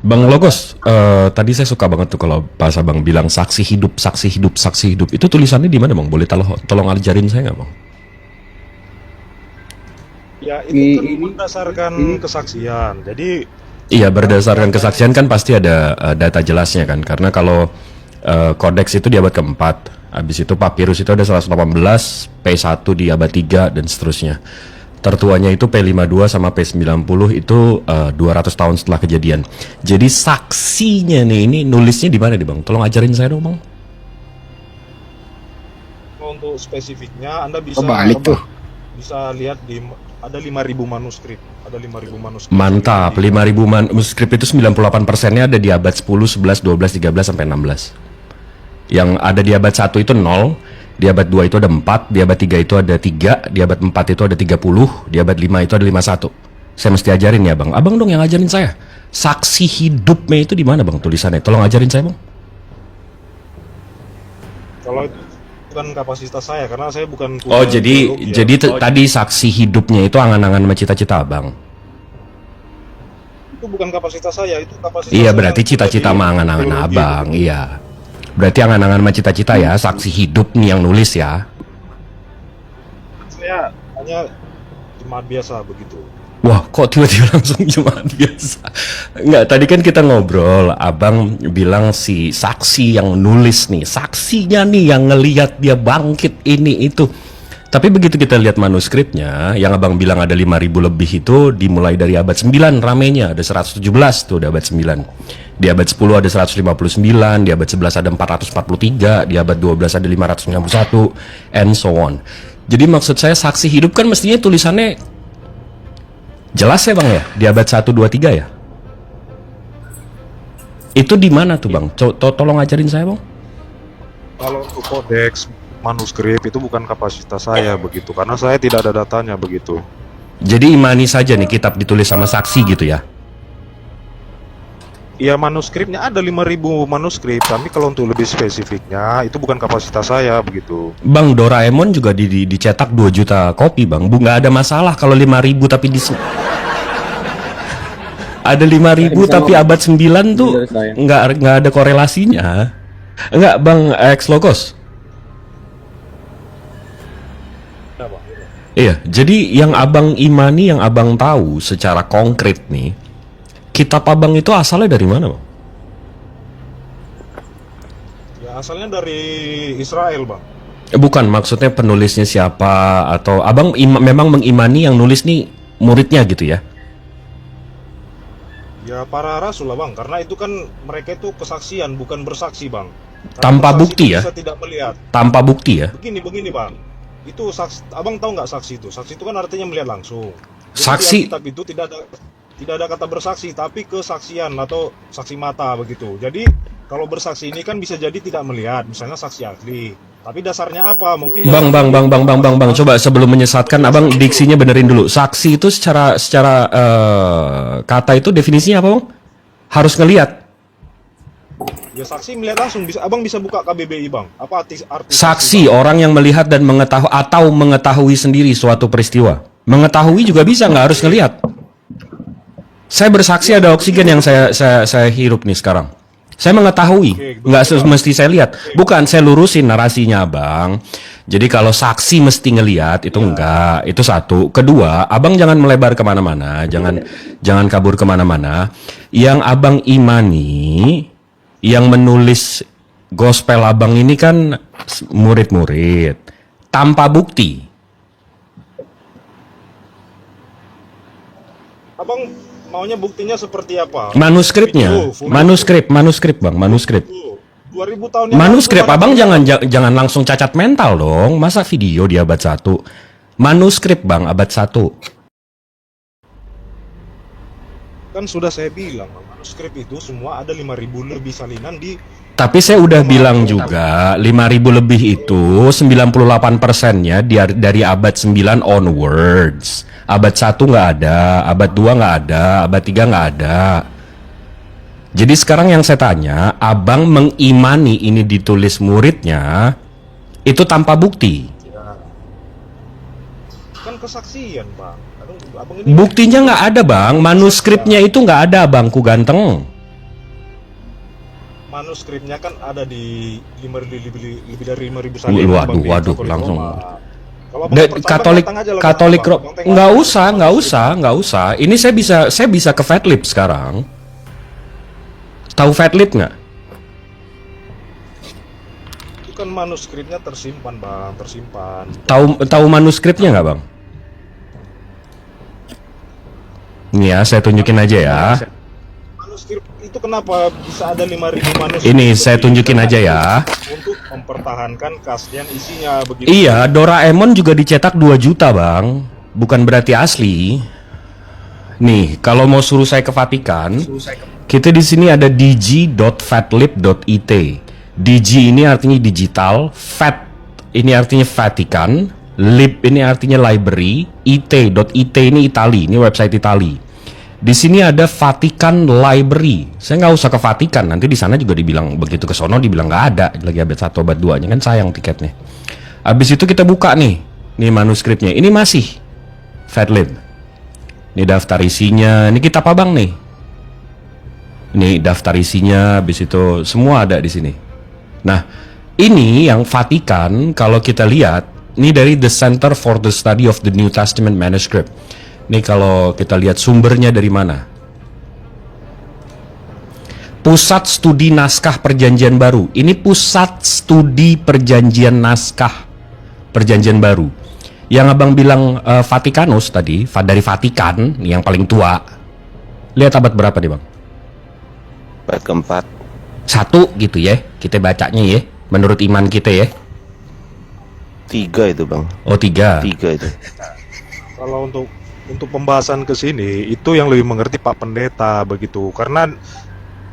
Bang Logos, tadi saya suka banget tuh kalau pas abang bilang saksi hidup, saksi hidup, saksi hidup. Itu tulisannya di mana bang? Boleh tolong ajarin saya nggak bang? Ya itu kan berdasarkan kesaksian. Jadi Iya, berdasarkan kesaksian kan pasti ada data jelasnya kan. Karena kalau kodeks itu di abad keempat, habis itu papirus itu ada 118, P1 di abad 3 dan seterusnya. Tertuanya itu P52 sama P90 itu 200 tahun setelah kejadian. Jadi saksinya nih ini nulisnya di mana nih bang? Tolong ajarin saya dong bang. untuk spesifiknya Anda bisa Balik tuh. bisa lihat di ada 5.000 manuskrip. Ada 5.000 manuskrip. Mantap, 5.000 manuskrip itu 98%-nya ada di abad 10, 11, 12, 13 sampai 16. Yang ada di abad 1 itu 0, di abad 2 itu ada 4, di abad 3 itu ada 3, di abad 4 itu ada 30, di abad 5 itu ada 51. Saya mesti ajarin ya bang. Abang dong yang ajarin saya. Saksi hidupnya itu di mana bang tulisannya? Tolong ajarin saya bang. Kalau itu bukan kapasitas saya karena saya bukan Oh punya teologi ya. tadi saksi hidupnya itu angan-angan sama cita-cita abang. Itu bukan kapasitas saya, itu kapasitas Iya saya berarti yang cita-cita pribadi, sama angan-angan teologi. abang. Iya. Berarti angan-angan sama cita-cita ya. Saksi hidup nih yang nulis ya. Saya hanya jemaat biasa begitu. Wah, kok tiba-tiba langsung jemaat biasa? Enggak, tadi kan kita ngobrol, abang bilang si saksi yang nulis nih, saksinya nih yang ngelihat dia bangkit ini itu. Tapi begitu kita lihat manuskripnya, yang abang bilang ada 5.000 lebih itu dimulai dari abad 9 ramenya, ada 117 tuh di abad 9. Di abad 10 ada 159, di abad 11 ada 443, di abad 12 ada 591, and so on. Jadi maksud saya saksi hidup kan mestinya tulisannya jelas ya bang ya, di abad 1, 2, 3 ya? Itu di mana tuh bang? Tolong ajarin saya bang. Kalau untuk kodeks manuskrip itu bukan kapasitas saya begitu karena saya tidak ada datanya begitu. Jadi imani saja nih kitab ditulis sama saksi gitu ya? Ya manuskripnya ada 5.000 manuskrip, tapi kalau untuk lebih spesifiknya itu bukan kapasitas saya begitu. Bang, Doraemon juga dicetak 2 juta kopi bang. Bu, nggak ada masalah kalau 5.000 tapi ada 5.000 tapi abad 9 tuh nggak ada korelasinya. Enggak bang, ex logos. Iya, jadi yang abang imani, yang abang tahu secara konkret nih, kitab abang itu asalnya dari mana bang? Ya asalnya dari Israel bang. Bukan, maksudnya penulisnya siapa, atau abang memang mengimani yang nulis nih muridnya gitu ya? Ya para rasul lah bang, karena itu kan mereka itu kesaksian bukan bersaksi bang. Karena Tanpa bersaksi bukti itu ya? Bisa tidak melihat. Tanpa bukti ya? Begini bang, itu saksi. Abang tahu nggak saksi itu? Saksi itu kan artinya melihat langsung. Jadi Saksi- di Alkitab itu tidak ada kata bersaksi, tapi kesaksian atau saksi mata begitu. Jadi kalau bersaksi ini kan bisa jadi tidak melihat, misalnya saksi ahli. Tapi dasarnya apa? Mungkin Bang, coba sebelum menyesatkan, abang diksinya benerin dulu. Saksi itu secara kata itu definisinya apa bang? Harus ngelihat. Ya saksi melihat langsung. Abang bisa buka KBBI bang. Apa arti Saksi orang yang melihat dan mengetahui atau mengetahui sendiri suatu peristiwa. Mengetahui juga bisa, nggak harus ngelihat. Saya bersaksi ada oksigen yang saya hirup nih sekarang. Saya mengetahui, nggak mesti saya lihat. Bukan, saya lurusin narasinya bang. Jadi kalau saksi mesti ngelihat itu enggak, itu satu. Kedua, abang jangan melebar kemana-mana, jangan kabur kemana-mana. Yang abang imani, yang menulis gospel abang ini kan murid-murid tanpa bukti. Abang maunya buktinya seperti apa? Manuskripnya, manuskrip bang, manuskrip. 2000 tahun yang Manuskrip lalu, abang jangan langsung cacat mental dong. Masa video di abad 1? Manuskrip bang, abad 1. kan sudah saya bilang, manuskrip itu semua ada 5.000 lebih salinan di. Tapi saya udah bilang juga 5.000 lebih itu 98%-nya dari abad 9 onwards. Abad 1 nggak ada, abad 2 nggak ada, abad 3 nggak ada. Jadi sekarang yang saya tanya, abang mengimani ini ditulis muridnya itu tanpa bukti. Kan kesaksian bang. Abang ini Buktinya nggak ada bang, manuskripnya itu nggak ada bangku ganteng. manuskripnya kan ada di lebih dari 5.000 salin. Waduh, langsung. Kalau Abang percaya, Katolik datang aja lah, Katolik Bang. Abang tengok nggak usah. Ini saya bisa ke Fatlib sekarang. Tahu Fatlib nggak? Itu kan manuskripnya tersimpan, Bang, tersimpan. Tahu manuskripnya nggak, Bang? Nih ya, saya tunjukin aja ya. Manuskrip itu kenapa bisa ada 5.000 manuskrip? Ini saya tunjukin aja ya. Untuk mempertahankan keaslian isinya begitu. Iya, Doraemon juga dicetak 2 juta, Bang. Bukan berarti asli. Nih, kalau mau suruh saya ke Vatikan, kita di sini ada dg.fatlib.it. DG ini artinya digital, Fat ini artinya Vatikan, Lib ini artinya library, it ini Itali, ini website Itali. Di sini ada Vatikan Library. Saya nggak usah ke Vatikan, nanti di sana juga dibilang begitu ke sono dibilang nggak ada lagi abad 1 abad 2 nya kan sayang tiketnya. Habis itu kita buka nih manuskripnya. Ini masih Fatlib. Ini daftar isinya. Ini kitab abang nih. Ini daftar isinya. Habis itu semua ada di sini. Nah, ini yang Vatikan kalau kita lihat, ini dari The Center for the Study of the New Testament Manuscript. Ini kalau kita lihat sumbernya dari mana? Pusat Studi Naskah Perjanjian Baru. Ini Pusat Studi Perjanjian Naskah Perjanjian Baru. Yang abang bilang Vatikanus tadi, dari Vatikan, yang paling tua. Lihat abad berapa nih, Bang? Abad keempat. 1 gitu ya, kita bacanya ya, menurut iman kita ya. 3 itu, Bang. Oh 3. 3 itu. Kalau untuk pembahasan ke sini itu yang lebih mengerti Pak Pendeta begitu, karena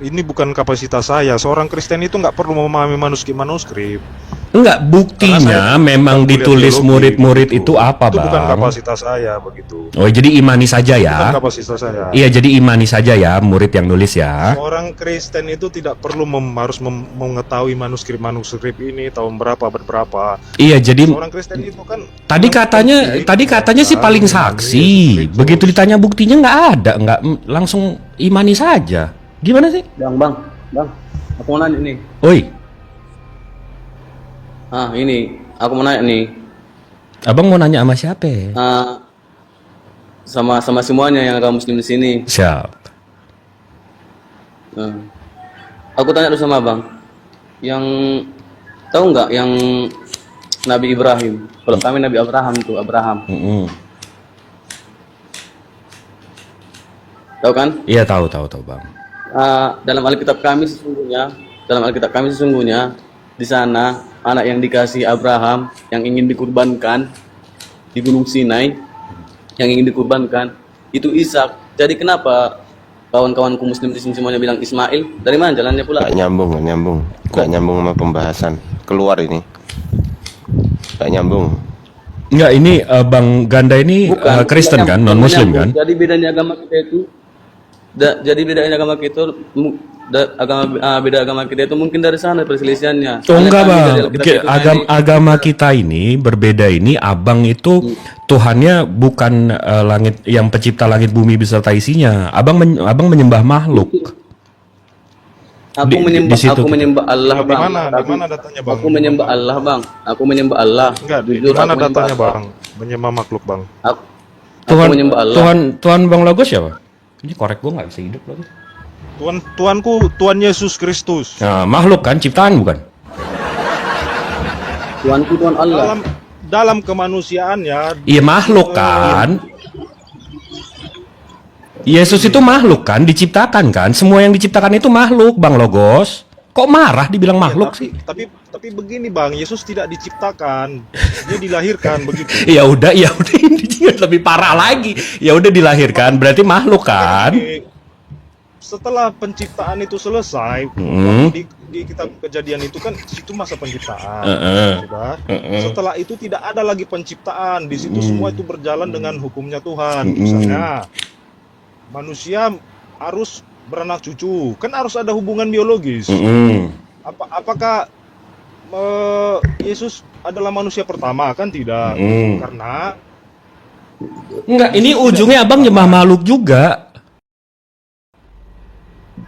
ini bukan kapasitas saya. Seorang Kristen itu nggak perlu memahami manuskrip. Enggak, buktinya memang ditulis murid-murid itu apa, Itu Bang? bukan kapasitas saya begitu. Oh, jadi imani saja ya. Bukan kapasitas saya. Iya, jadi imani saja ya, murid yang nulis ya. Seorang Kristen itu tidak perlu harus mengetahui manuskrip ini tahun berapa, berapa. Iya, jadi Seorang Kristen itu kan tadi katanya sih paling saksi. Begitu ditanya buktinya nggak ada, nggak langsung imani saja. Gimana sih? Bang, aku mau nanya nih. Oi, Ini, aku mau nanya nih. abang mau nanya sama siapa? Sama semuanya yang agama Muslim di sini. Siap. Aku tanya dulu sama Bang. Yang tahu nggak yang Nabi Ibrahim? Kalau kami Nabi Abraham tuh, Abraham. Tahu kan? Iya, tahu Bang. Dalam Alkitab kami sesungguhnya di sana anak yang dikasih Abraham yang ingin dikurbankan di Gunung Sinai, yang ingin dikurbankan itu Ishak. Jadi kenapa kawan-kawanku Muslim di sini semuanya bilang Ismail? Dari mana jalannya pula? Nggak nyambung sama pembahasan. Keluar ini. Nggak nyambung. Enggak, ini Bang Ganda ini Kristen kan, non Muslim kan? Jadi bedanya agama kita itu beda agama kita itu mungkin dari sana perselisihannya. Oh enggak, Bang. Agama kita kita ini berbeda ini. Abang itu Tuhannya bukan langit yang pencipta langit bumi beserta isinya. Abang menyembah makhluk. Aku menyembah Allah, Di Bang. mana datanya, Bang? Aku menyembah Allah, Bang. Aku menyembah Allah. Enggak, di Jujur, mana aku datanya, menyembah Bang? Menyembah makhluk, Bang. Aku menyembah Allah. Tuhan Bang Logos siapa? Ini korek gua nggak bisa hidup lagi. Tuhan Yesus Kristus. Nah, makhluk kan, ciptaan bukan? Tuhanku Tuhan Allah. Dalam kemanusiaannya. Iya, makhluk kan. Yesus itu makhluk kan, diciptakan kan. Semua yang diciptakan itu makhluk, Bang Logos. Kok marah dibilang makhluk sih? Tapi begini, Bang, Yesus tidak diciptakan. Dia dilahirkan begitu. Ya udah ini lebih parah lagi. Ya udah dilahirkan, berarti makhluk kan? Setelah penciptaan itu selesai, di kitab Kejadian itu kan itu masa penciptaan, sudah. Setelah itu tidak ada lagi penciptaan, di situ semua itu berjalan dengan hukumnya Tuhan. Misalnya manusia harus beranak cucu, kan harus ada hubungan biologis. Apakah Yesus adalah manusia pertama? Kan tidak, karena enggak. Ini ujungnya abang nyembah makhluk juga.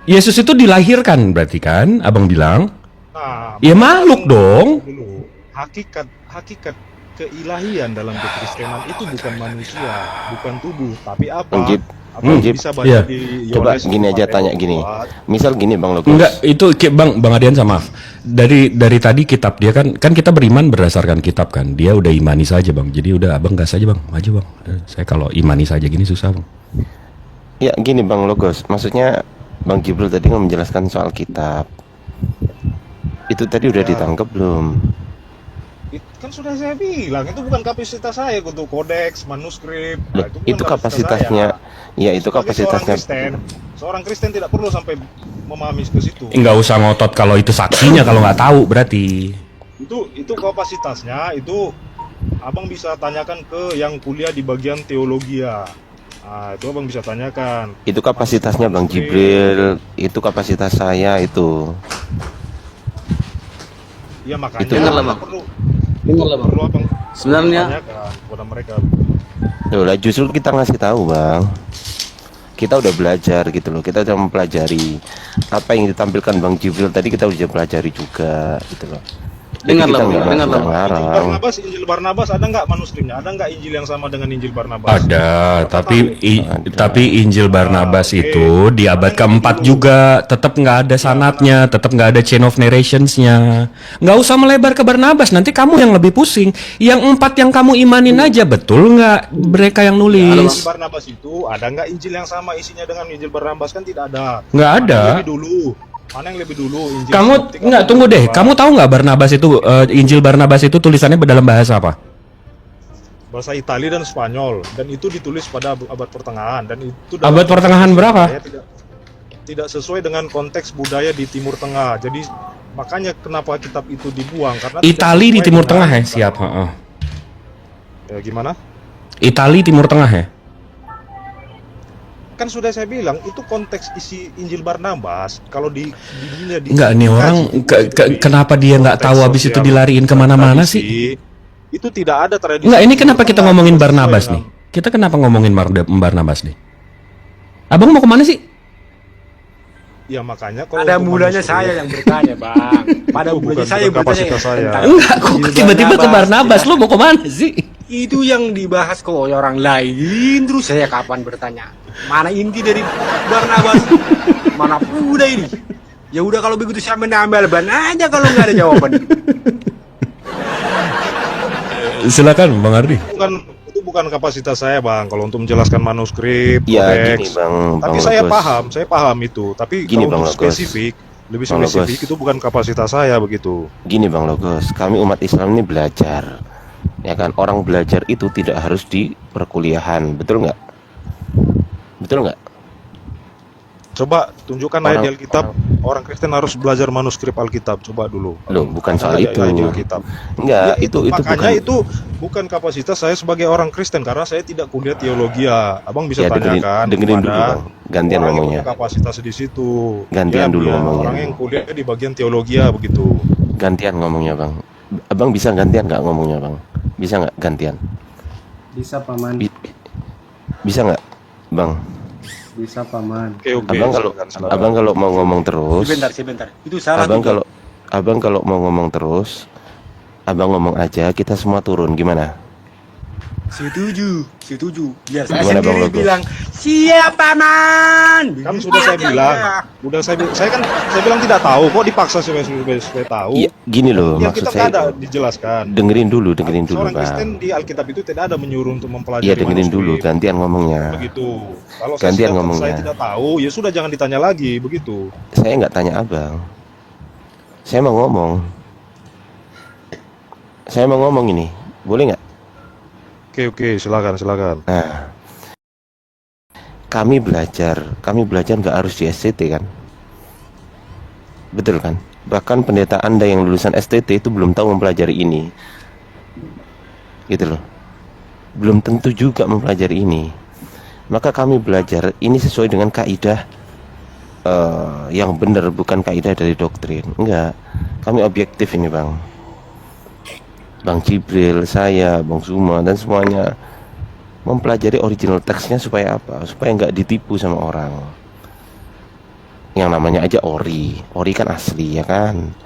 Yesus itu dilahirkan berarti kan, abang bilang? Nah, Ya makhluk dong. dulu hakikat keilahian dalam kekristenan itu bukan manusia, bukan tubuh, tapi apa? Bang Jip, Apa Bang Jip. bisa baca Iya. di Coba Yohanes gini aja 4 tanya ayat gini. 24. Misal gini Bang Logos. Enggak, itu Bang Adian sama. Dari tadi kitab dia kan kita beriman berdasarkan kitab kan. Dia udah imani saja, Bang. Jadi udah abang gas aja, Bang. Maju, Bang. Saya kalau imani saja gini susah, Bang. Ya gini Bang Logos, maksudnya Bang Jibril tadi menjelaskan soal kitab. Itu tadi udah ditangkap belum? Kan sudah saya bilang itu bukan kapasitas saya untuk kodeks, manuskrip. Loh, Nah, bukan itu kapasitasnya, saya. ya itu Sebagai kapasitasnya. seorang Kristen tidak perlu sampai memahami ke situ. Nggak usah ngotot kalau itu saksinya kalau nggak tahu berarti. Itu kapasitasnya itu abang bisa tanyakan ke yang kuliah di bagian teologi ya. Nah, itu abang bisa tanyakan. Itu kapasitasnya Bang Jibril, itu kapasitas saya itu. Ya makanya Itu dengarlah, Bang. Dengarlah, Bang. perlu abang Sebenarnya tanyakan kepada mereka. Loh lah justru kita ngasih tahu Bang. Kita udah belajar gitu loh, kita udah mempelajari apa yang ditampilkan Bang Jibril tadi kita udah pelajari juga gitu loh. Jadi Dengarlah, kita Bang, nggak dengarlah, Bang. ngarang. Injil Barnabas ada nggak manuskripnya? Ada nggak Injil yang sama dengan Injil Barnabas? Ada, tapi Injil Barnabas oke. itu di abad keempat juga tetap nggak ada sanatnya, tetap nggak ada chain of narrationsnya. Nggak usah melebar ke Barnabas, nanti kamu yang lebih pusing. Yang 4 yang kamu imanin aja, betul nggak mereka yang Injil nulis? Barnabas itu ada nggak Injil yang sama isinya dengan Injil Barnabas? Kan tidak ada. Nggak Mana ada. yang lebih dulu? Mana yang lebih dulu? Injil Kamu Sinoptik nggak atau tunggu deh, Barnabas? kamu tahu nggak Barnabas itu Injil Barnabas itu tulisannya dalam bahasa apa? Bahasa Italia dan Spanyol, dan itu ditulis pada abad pertengahan, dan itu Abad pertengahan berapa? budaya tidak sesuai dengan konteks budaya di Timur Tengah. Jadi makanya kenapa kitab itu dibuang karena tidak Itali di sesuai Timur dengan- Tengah ya, siap. Heeh. Ya, gimana? Itali Timur Tengah ya. Kan sudah saya bilang itu konteks isi Injil Barnabas kalau di Enggak nih orang kenapa dia nggak tahu habis itu dilariin kemana-mana sih? Itu tidak ada tradisi. Enggak, ini kenapa kita Tengah, ngomongin tidak sesuai Barnabas dengan- nih? Kita kenapa ngomongin Barnabas nih? Abang mau kemana sih? Ya makanya kalau Pada untuk mulanya manuskrip- saya yang bertanya, Bang. Pada Itu mulanya bukan saya yang bertanya. kapasitas saya. tentang Enggak, kok Injil tiba-tiba ke Barnabas? ya. Lu mau kemana sih? Itu yang dibahas kok oleh orang lain. Terus saya kapan bertanya, mana inti dari Barnabas? Mana udah ini? Ya udah kalau begitu saya menambah ban aja kalau nggak ada jawaban. Silakan Bang Ardi. Itu bukan kapasitas saya, Bang, kalau untuk menjelaskan manuskrip, Ya kodeks. gini Bang Tapi Bang saya Logos. paham itu. Tapi Gini, kalau Bang untuk Logos. lebih Bang spesifik Logos. itu bukan kapasitas saya begitu. Gini Bang Logos, kami umat Islam ini belajar. Ya kan, orang belajar itu tidak harus di perkuliahan, betul nggak? Betul nggak? Coba tunjukkan ayat Orang- di Alkitab. Orang Kristen harus belajar manuskrip Alkitab. Coba dulu. Loh, bukan Ada soal ayat itu. di Alkitab. Enggak, Ya, itu makanya bukan. itu bukan kapasitas saya sebagai orang Kristen karena saya tidak kuliah teologi ya. Abang bisa Ya, dengerin- tanyakan dengerin dulu, kepada Bang. Gantian orang yang ngomongnya. punya kapasitas di situ. Gantian dulu ngomongnya. Orang yang kuliah di bagian teologi ya begitu. Gantian ngomongnya Bang. Abang bisa gantian nggak ngomongnya Bang? Bisa nggak gantian? Bisa paman, Bi- Bisa nggak Bang? bisa paman. Oke, oke. Abang kalau silakan. abang kalau mau ngomong terus, Sebentar. Itu salah. abang juga. kalau abang kalau mau ngomong terus, abang ngomong aja, kita semua turun gimana? Setuju. Biar saya Gimana, Bang sendiri Logos? bilang siap paman. Kan sudah saya bilang, saya bilang tidak tahu kok dipaksa supaya tahu. Iya, gini loh Yang maksud kita saya. ada dijelaskan. Dengerin dulu Seorang Kristen Bang. di Alkitab itu tidak ada menyuruh untuk mempelajari Iya dengerin dulu, manuskrip. gantian ngomongnya. Begitu. Kalau Gantian saya ngomongnya. tidak tahu, ya sudah jangan ditanya lagi, begitu. Saya nggak tanya abang. Saya mau ngomong. Saya mau ngomong ini, boleh nggak? Oke, silakan. Nah, kami belajar nggak harus di STT kan? Betul kan? Bahkan pendeta Anda yang lulusan STT itu belum tahu mempelajari ini, gitu loh. Belum tentu juga mempelajari ini. Maka kami belajar ini sesuai dengan kaidah yang benar, bukan kaidah dari doktrin. Enggak, kami objektif ini Bang. Bang Jibril, saya, Bang Zuma, dan semuanya mempelajari original teksnya supaya apa? Supaya nggak ditipu sama orang. yang namanya aja ori. Ori kan asli ya kan.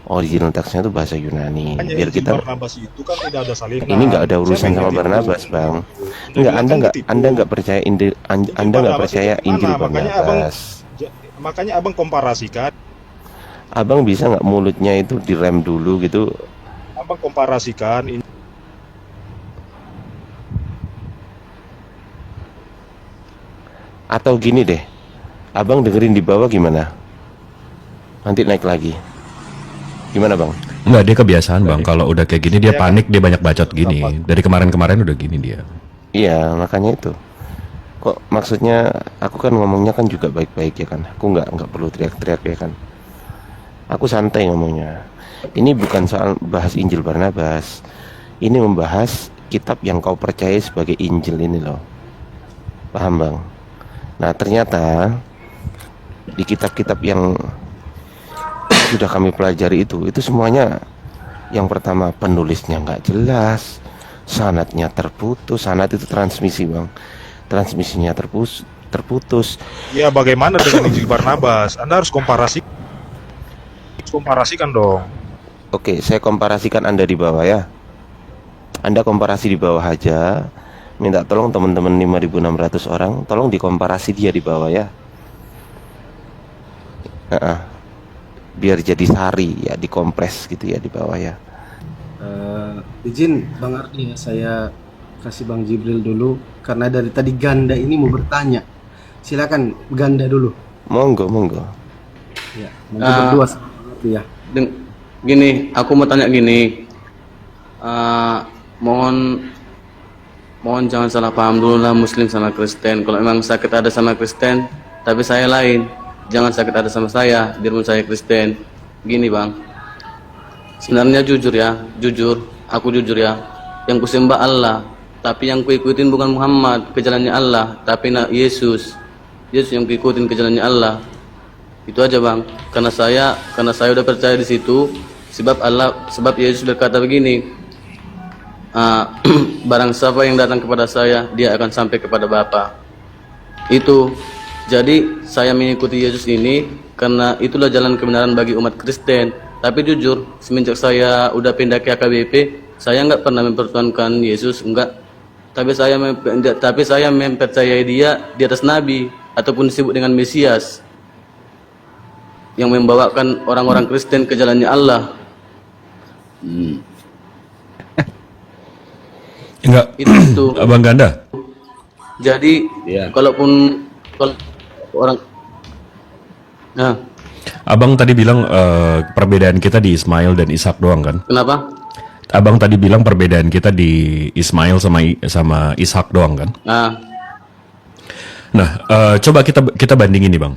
Original teksnya itu bahasa Yunani. Hanya Biar Injil kita Barnabas itu kan tidak ada salinan. ini nggak ada urusan Siapa sama yang ditipu? Barnabas, Bang. Dia Enggak, bilang kan ditipu. Anda nggak percaya Anda nggak Barnabas percaya itu Injil gimana? Barnabas. Makanya abang komparasikan. Abang bisa nggak mulutnya itu direm dulu gitu? Abang komparasikan. Atau gini deh, abang dengerin di bawah gimana? Nanti naik lagi. Gimana bang? Enggak, dia kebiasaan bang. Kalau udah kayak gini dia panik, dia banyak bacot gini. Dari kemarin-kemarin udah gini dia. Iya, makanya itu. Kok maksudnya aku kan ngomongnya kan juga baik-baik ya kan. Aku nggak perlu teriak-teriak ya kan. Aku santai ngomongnya. Ini bukan soal bahas Injil Barnabas. Ini membahas kitab yang kau percaya sebagai Injil ini loh. Paham bang? Nah ternyata di kitab-kitab yang sudah kami pelajari itu semuanya, yang pertama penulisnya nggak jelas, sanadnya terputus. Sanad itu transmisi bang, transmisinya terputus. Ya bagaimana dengan Injil Barnabas? Anda harus komparasikan dong. Oke, saya komparasikan Anda di bawah ya. Anda komparasi di bawah aja. Minta tolong teman-teman 5.600 orang, tolong dikomparasi dia di bawah ya. Biar jadi sari ya, dikompres gitu ya di bawah ya. Izin Bang Ardi ya, saya kasih Bang Jibril dulu karena dari tadi Ganda ini mau bertanya. Silakan Ganda dulu. Monggo. Ya, nanti berdua sama Bang Ardi ya. Gini, aku mau tanya gini. Mohon jangan salah paham dulu lah Muslim sama Kristen. Kalau memang sakit ada sama Kristen, tapi saya lain, jangan sakit ada sama saya, biarpun saya Kristen. Gini bang, sebenarnya aku jujur ya, yang kusembah Allah, tapi yang kuikutin bukan Muhammad, ke jalannya Allah, tapi Yesus yang kuikutin ke jalannya Allah. Itu aja bang, karena saya udah percaya di situ, sebab Yesus berkata begini, barang siapa yang datang kepada saya, dia akan sampai kepada Bapa. Itu jadi saya mengikuti Yesus ini karena itulah jalan kebenaran bagi umat Kristen. Tapi jujur, semenjak saya udah pindah ke AKBP, saya nggak pernah mempertuhankan Yesus, enggak. Tapi saya mempercayai dia di atas Nabi ataupun disebut dengan Mesias yang membawakan orang-orang Kristen ke jalannya Allah. Enggak, Itu Abang Ganda. jadi kalau orang Abang tadi bilang perbedaan kita di Ismail dan Ishak doang kan? kenapa? Abang tadi bilang perbedaan kita di Ismail sama Ishak doang kan? Nah, coba kita bandingin nih bang.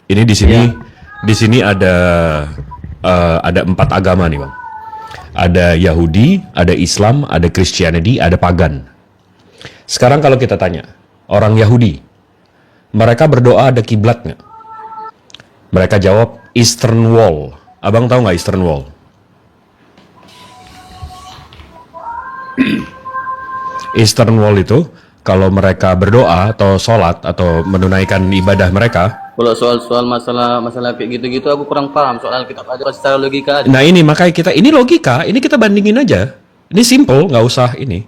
Ini di sini ada 4 agama nih bang. Ada Yahudi, ada Islam, ada Christianity, ada pagan. Sekarang kalau kita tanya orang Yahudi, mereka berdoa ada kiblat nggak? Mereka jawab Eastern Wall. Abang tahu nggak Eastern Wall? Eastern Wall itu kalau mereka berdoa atau sholat atau menunaikan ibadah mereka. Kalau soal masalah kayak gitu-gitu aku kurang paham soal Alkitab aja secara logika aja. Nah ini makanya ini logika, ini kita bandingin aja. Ini simple, nggak usah ini.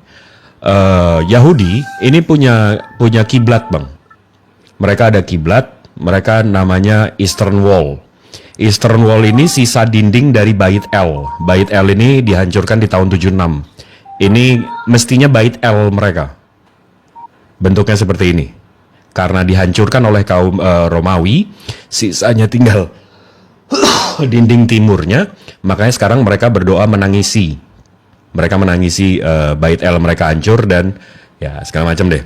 Yahudi ini punya kiblat bang. Mereka ada kiblat, mereka namanya Eastern Wall. Eastern Wall ini sisa dinding dari Bait El. Bait El ini dihancurkan di tahun 76. Ini mestinya Bait El mereka. Bentuknya seperti ini. Karena dihancurkan oleh kaum Romawi, sisanya tinggal dinding timurnya, makanya sekarang mereka berdoa menangisi. Mereka menangisi Bait El mereka hancur dan ya segala macam deh.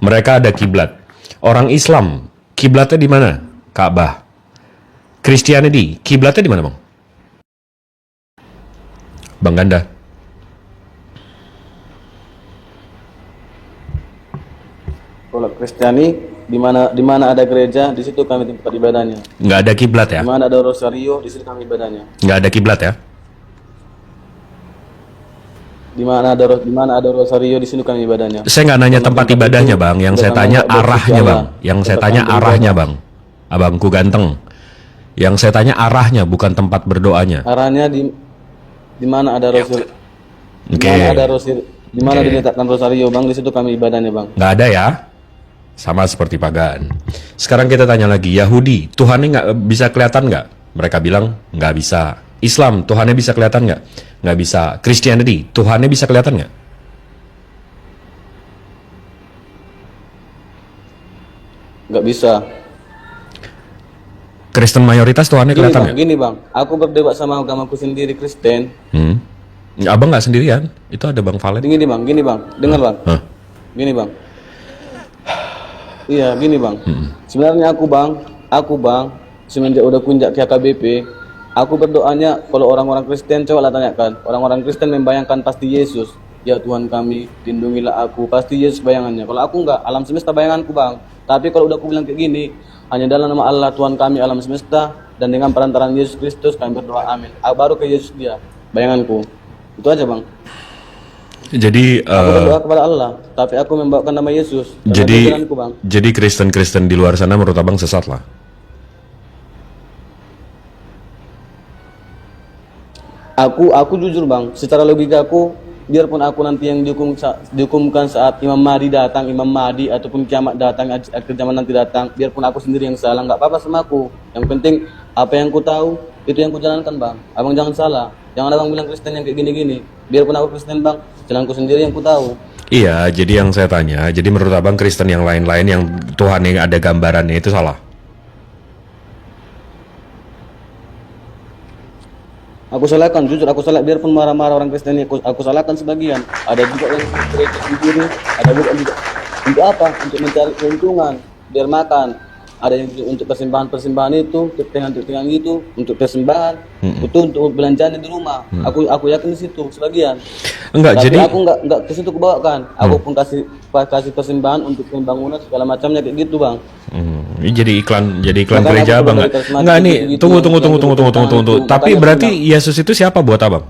Mereka ada kiblat. Orang Islam, kiblatnya di mana? Ka'bah. Christianity, kiblatnya di mana, Bang? Bang Ganda. Kalau Kristiani di mana ada gereja, di situ kami tempat ibadahnya. Nggak ada kiblat ya? Di mana ada rosario, di situ kami ibadahnya. Nggak ada kiblat ya? Di mana ada rosario, di sini kami ibadahnya. Saya nggak nanya tempat ibadahnya, Bang. Yang saya tanya arahnya, Bang. Yang saya tanya arahnya, Bang. abangku ganteng. Yang saya tanya arahnya, bukan tempat berdoanya. Arahnya di mana ada Rasul? Di Oke. mana ada Rasul? Di mana Oke. diletakkan rosario, Bang? Di situ kami ibadahnya, Bang. Nggak ada ya? Sama seperti pagan. Sekarang kita tanya lagi, Yahudi, Tuhannya nggak bisa kelihatan nggak? Mereka bilang nggak bisa. Islam, Tuhannya bisa kelihatan nggak? Nggak bisa. Christianity, Tuhannya bisa kelihatan nggak? Nggak bisa. Kristen mayoritas Tuhannya kelihatan nggak? Gini, Bang. Aku berdebat sama agamaku sendiri, Kristen. Abang nggak sendirian, itu ada Bang Valen. Gini, Bang. Dengar, Bang. Hah? Gini, Bang. Iya, gini, Bang. Sebenarnya aku, Bang, semenjak udah kunjak ke HKBP, aku berdoanya kalau orang-orang Kristen, coba lah tanyakan. Orang-orang Kristen membayangkan pasti Yesus. Ya Tuhan kami, lindungilah aku. Pasti Yesus bayangannya. Kalau aku enggak, alam semesta bayanganku, Bang. Tapi kalau udah aku bilang kayak gini, hanya dalam nama Allah Tuhan kami alam semesta dan dengan perantaraan Yesus Kristus kami berdoa amin. Baru ke Yesus dia, bayanganku. Itu aja, Bang. Jadi Aku berdoa kepada Allah, tapi aku membawakan nama Yesus. Karena itu jadi jalanku, Bang. jadi Kristen-Kristen di luar sana menurut abang sesat lah. Aku jujur, Bang, secara logika aku, biarpun aku nanti yang dihukumkan saat Imam Mahdi datang, Imam Mahdi ataupun kiamat datang, akhir zaman nanti datang, biarpun aku sendiri yang salah, nggak apa-apa sama aku. Yang penting apa yang ku tahu itu yang ku jalankan, Bang. Abang jangan salah, jangan abang bilang Kristen yang kayak gini-gini. Biarpun aku Kristen, Bang, jalanku sendiri yang ku tahu. Iya, jadi yang saya tanya, jadi menurut abang Kristen yang lain-lain yang Tuhan yang ada gambarannya itu salah? Aku salahkan, jujur aku salah, biarpun marah-marah orang Kristen ini, aku salahkan sebagian. Ada juga yang gereja sendiri, ada juga untuk apa? Untuk mencari keuntungan, biar makan. Ada yang untuk persembahan itu, ketengan gitu, untuk persembahan, itu untuk belanjaan di rumah. Aku yakin di situ sebagian. Enggak, Tapi jadi aku enggak ke situ kebawakan. Aku pun kasih persembahan untuk pembangunan segala macamnya kayak gitu, Bang. ini jadi iklan Makanya gereja aku abang dari nggak? karismatik Enggak nih, gitu-gitu, tunggu. yang bertentangan itu. Tapi Makanya berarti aku Yesus itu siapa buat abang?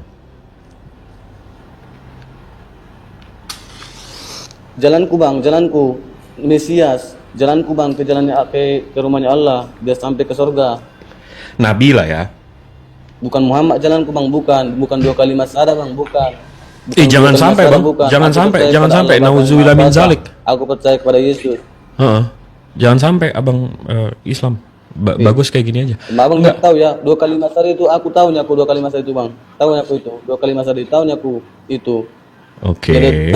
Jalanku, Bang, jalanku Mesias, jalanku, Bang, ke jalannya ke rumahnya Allah, biar sampai ke surga. Nabi lah ya. Bukan Muhammad jalanku, Bang, bukan 2 kalimat syahadat, Bang, bukan. Bukan Jangan 2 kalimat sampai, syahadat, Bang. bukan. Jangan Aku sampai, percaya jangan kepada sampai. Allah, Bapa yang Nauzubillah Maha min Kuasa. zalik. Aku percaya kepada Yesus. Heeh. Jangan sampai abang Islam. Bagus kayak gini aja. Abang nggak tahu ya, 2 kalimat syahadat itu aku tahunya aku 2 kalimat syahadat itu, Bang. Tahunya aku itu, 2 kalimat syahadat tahunya aku itu. Oke.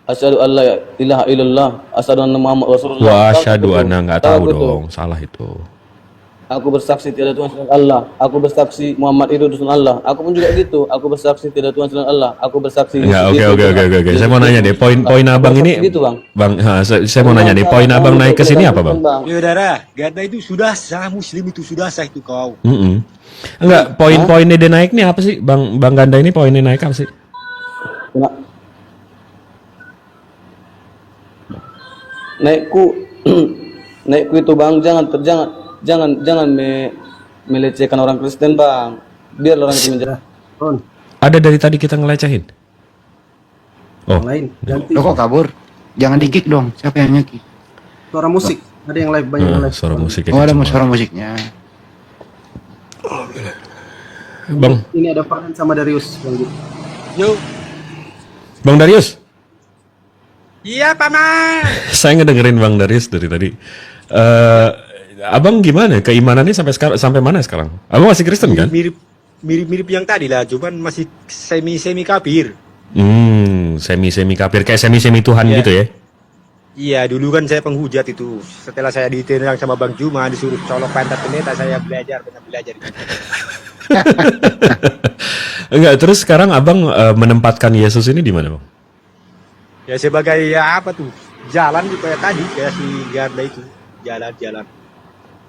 Asyhadu an la ilaha illallah, asyhadu anna Muhammad Rasulullah. Wa Tahu asyhadu aku itu. anna nggak Tahu tahu aku itu. dong, salah itu. Aku bersaksi tiada Tuhan selain Allah. Aku bersaksi Muhammad itu utusan Allah. Aku pun juga gitu. Aku bersaksi tiada Tuhan selain Allah. Aku bersaksi. Enggak, Yesus oke. Yesus Saya mau nanya deh, poin abang ini, Gitu, Bang. saya mau nanya nih, poin abang naik ke sini apa, Bang? Saudara, Ganda itu sudah sah, Muslim itu sudah sah itu kau. Enggak, poin-poinnya dia naik nih apa sih, Bang Ganda ini poinnya naik apa sih? Kena- Naikku itu, Bang, jangan melecehkan orang Kristen, Bang. Biar orang itu menjadi Ron, Ada dari tadi kita ngelecehin. Oh, yang lain ganti Lo kok kabur? Jangan di-kick dong. Siapa yang nge-kick? suara musik. Ada yang live, banyak yang live. suara musik. Oh, ada suara musiknya. Bang Ini ada Farhan sama Darius, Bang Gip. Yo, Bang Darius. iya paman. Saya ngedengerin Bang Darius dari tadi. Abang gimana? Keimanannya sampai mana sekarang? Abang masih Kristen kan? Mirip yang tadi lah, cuman masih semi kafir. Semi kafir, kayak semi Tuhan Iya. gitu ya? Iya, dulu kan saya penghujat itu. Setelah saya ditendang sama Bang Juma, disuruh colok pantat pendeta, saya banyak belajar. Enggak, terus sekarang abang menempatkan Yesus ini di mana, Bang? Ya sebagai ya apa tuh? Jalan gitu kayak tadi, kayak si Garda itu. Jalan.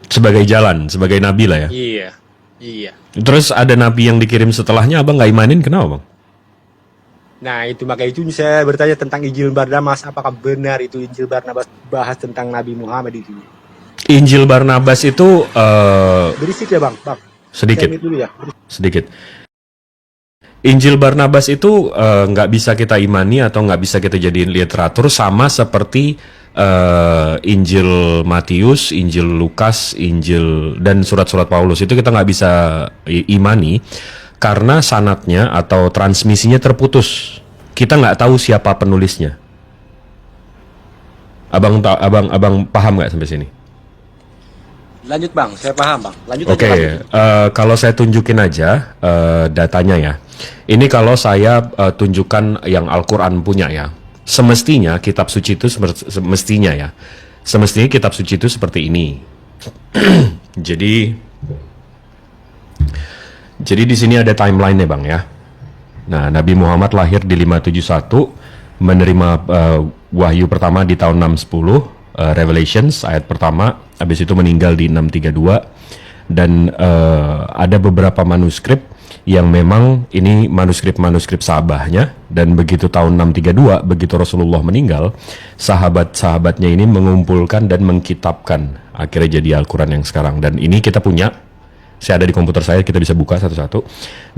Sebagai jalan, sebagai nabi lah ya. Iya. Terus ada nabi yang dikirim setelahnya, abang nggak imanin, kenapa, Bang? Nah, makanya itu saya bertanya tentang Injil Barnabas, apakah benar itu Injil Barnabas bahas tentang Nabi Muhammad itu? Injil Barnabas itu Berisik ya, Bang? sedikit. Saya mute dulu ya. Sedikit. Injil Barnabas itu nggak bisa kita imani atau nggak bisa kita jadiin literatur sama seperti Injil Matius, Injil Lukas, Injil dan surat-surat Paulus itu kita nggak bisa imani karena sanadnya atau transmisinya terputus. Kita nggak tahu siapa penulisnya. Abang paham nggak sampai sini? Lanjut bang, saya paham bang. Lanjut Oke, aja. kalau saya tunjukin aja datanya ya. Ini kalau saya tunjukkan yang Al-Quran punya ya. Semestinya kitab suci itu semestinya kitab suci itu seperti ini. Jadi di sini ada timeline-nya bang ya. Nah, Nabi Muhammad lahir di 571, menerima wahyu pertama di tahun 610, Revelations ayat pertama, habis itu meninggal di 632, dan ada beberapa manuskrip yang memang ini manuskrip sahabahnya, dan begitu tahun 632 begitu Rasulullah meninggal, sahabat-sahabatnya ini mengumpulkan dan mengkitabkan, akhirnya jadi Al-Quran yang sekarang. Dan ini kita punya, saya ada di komputer saya, kita bisa buka satu-satu.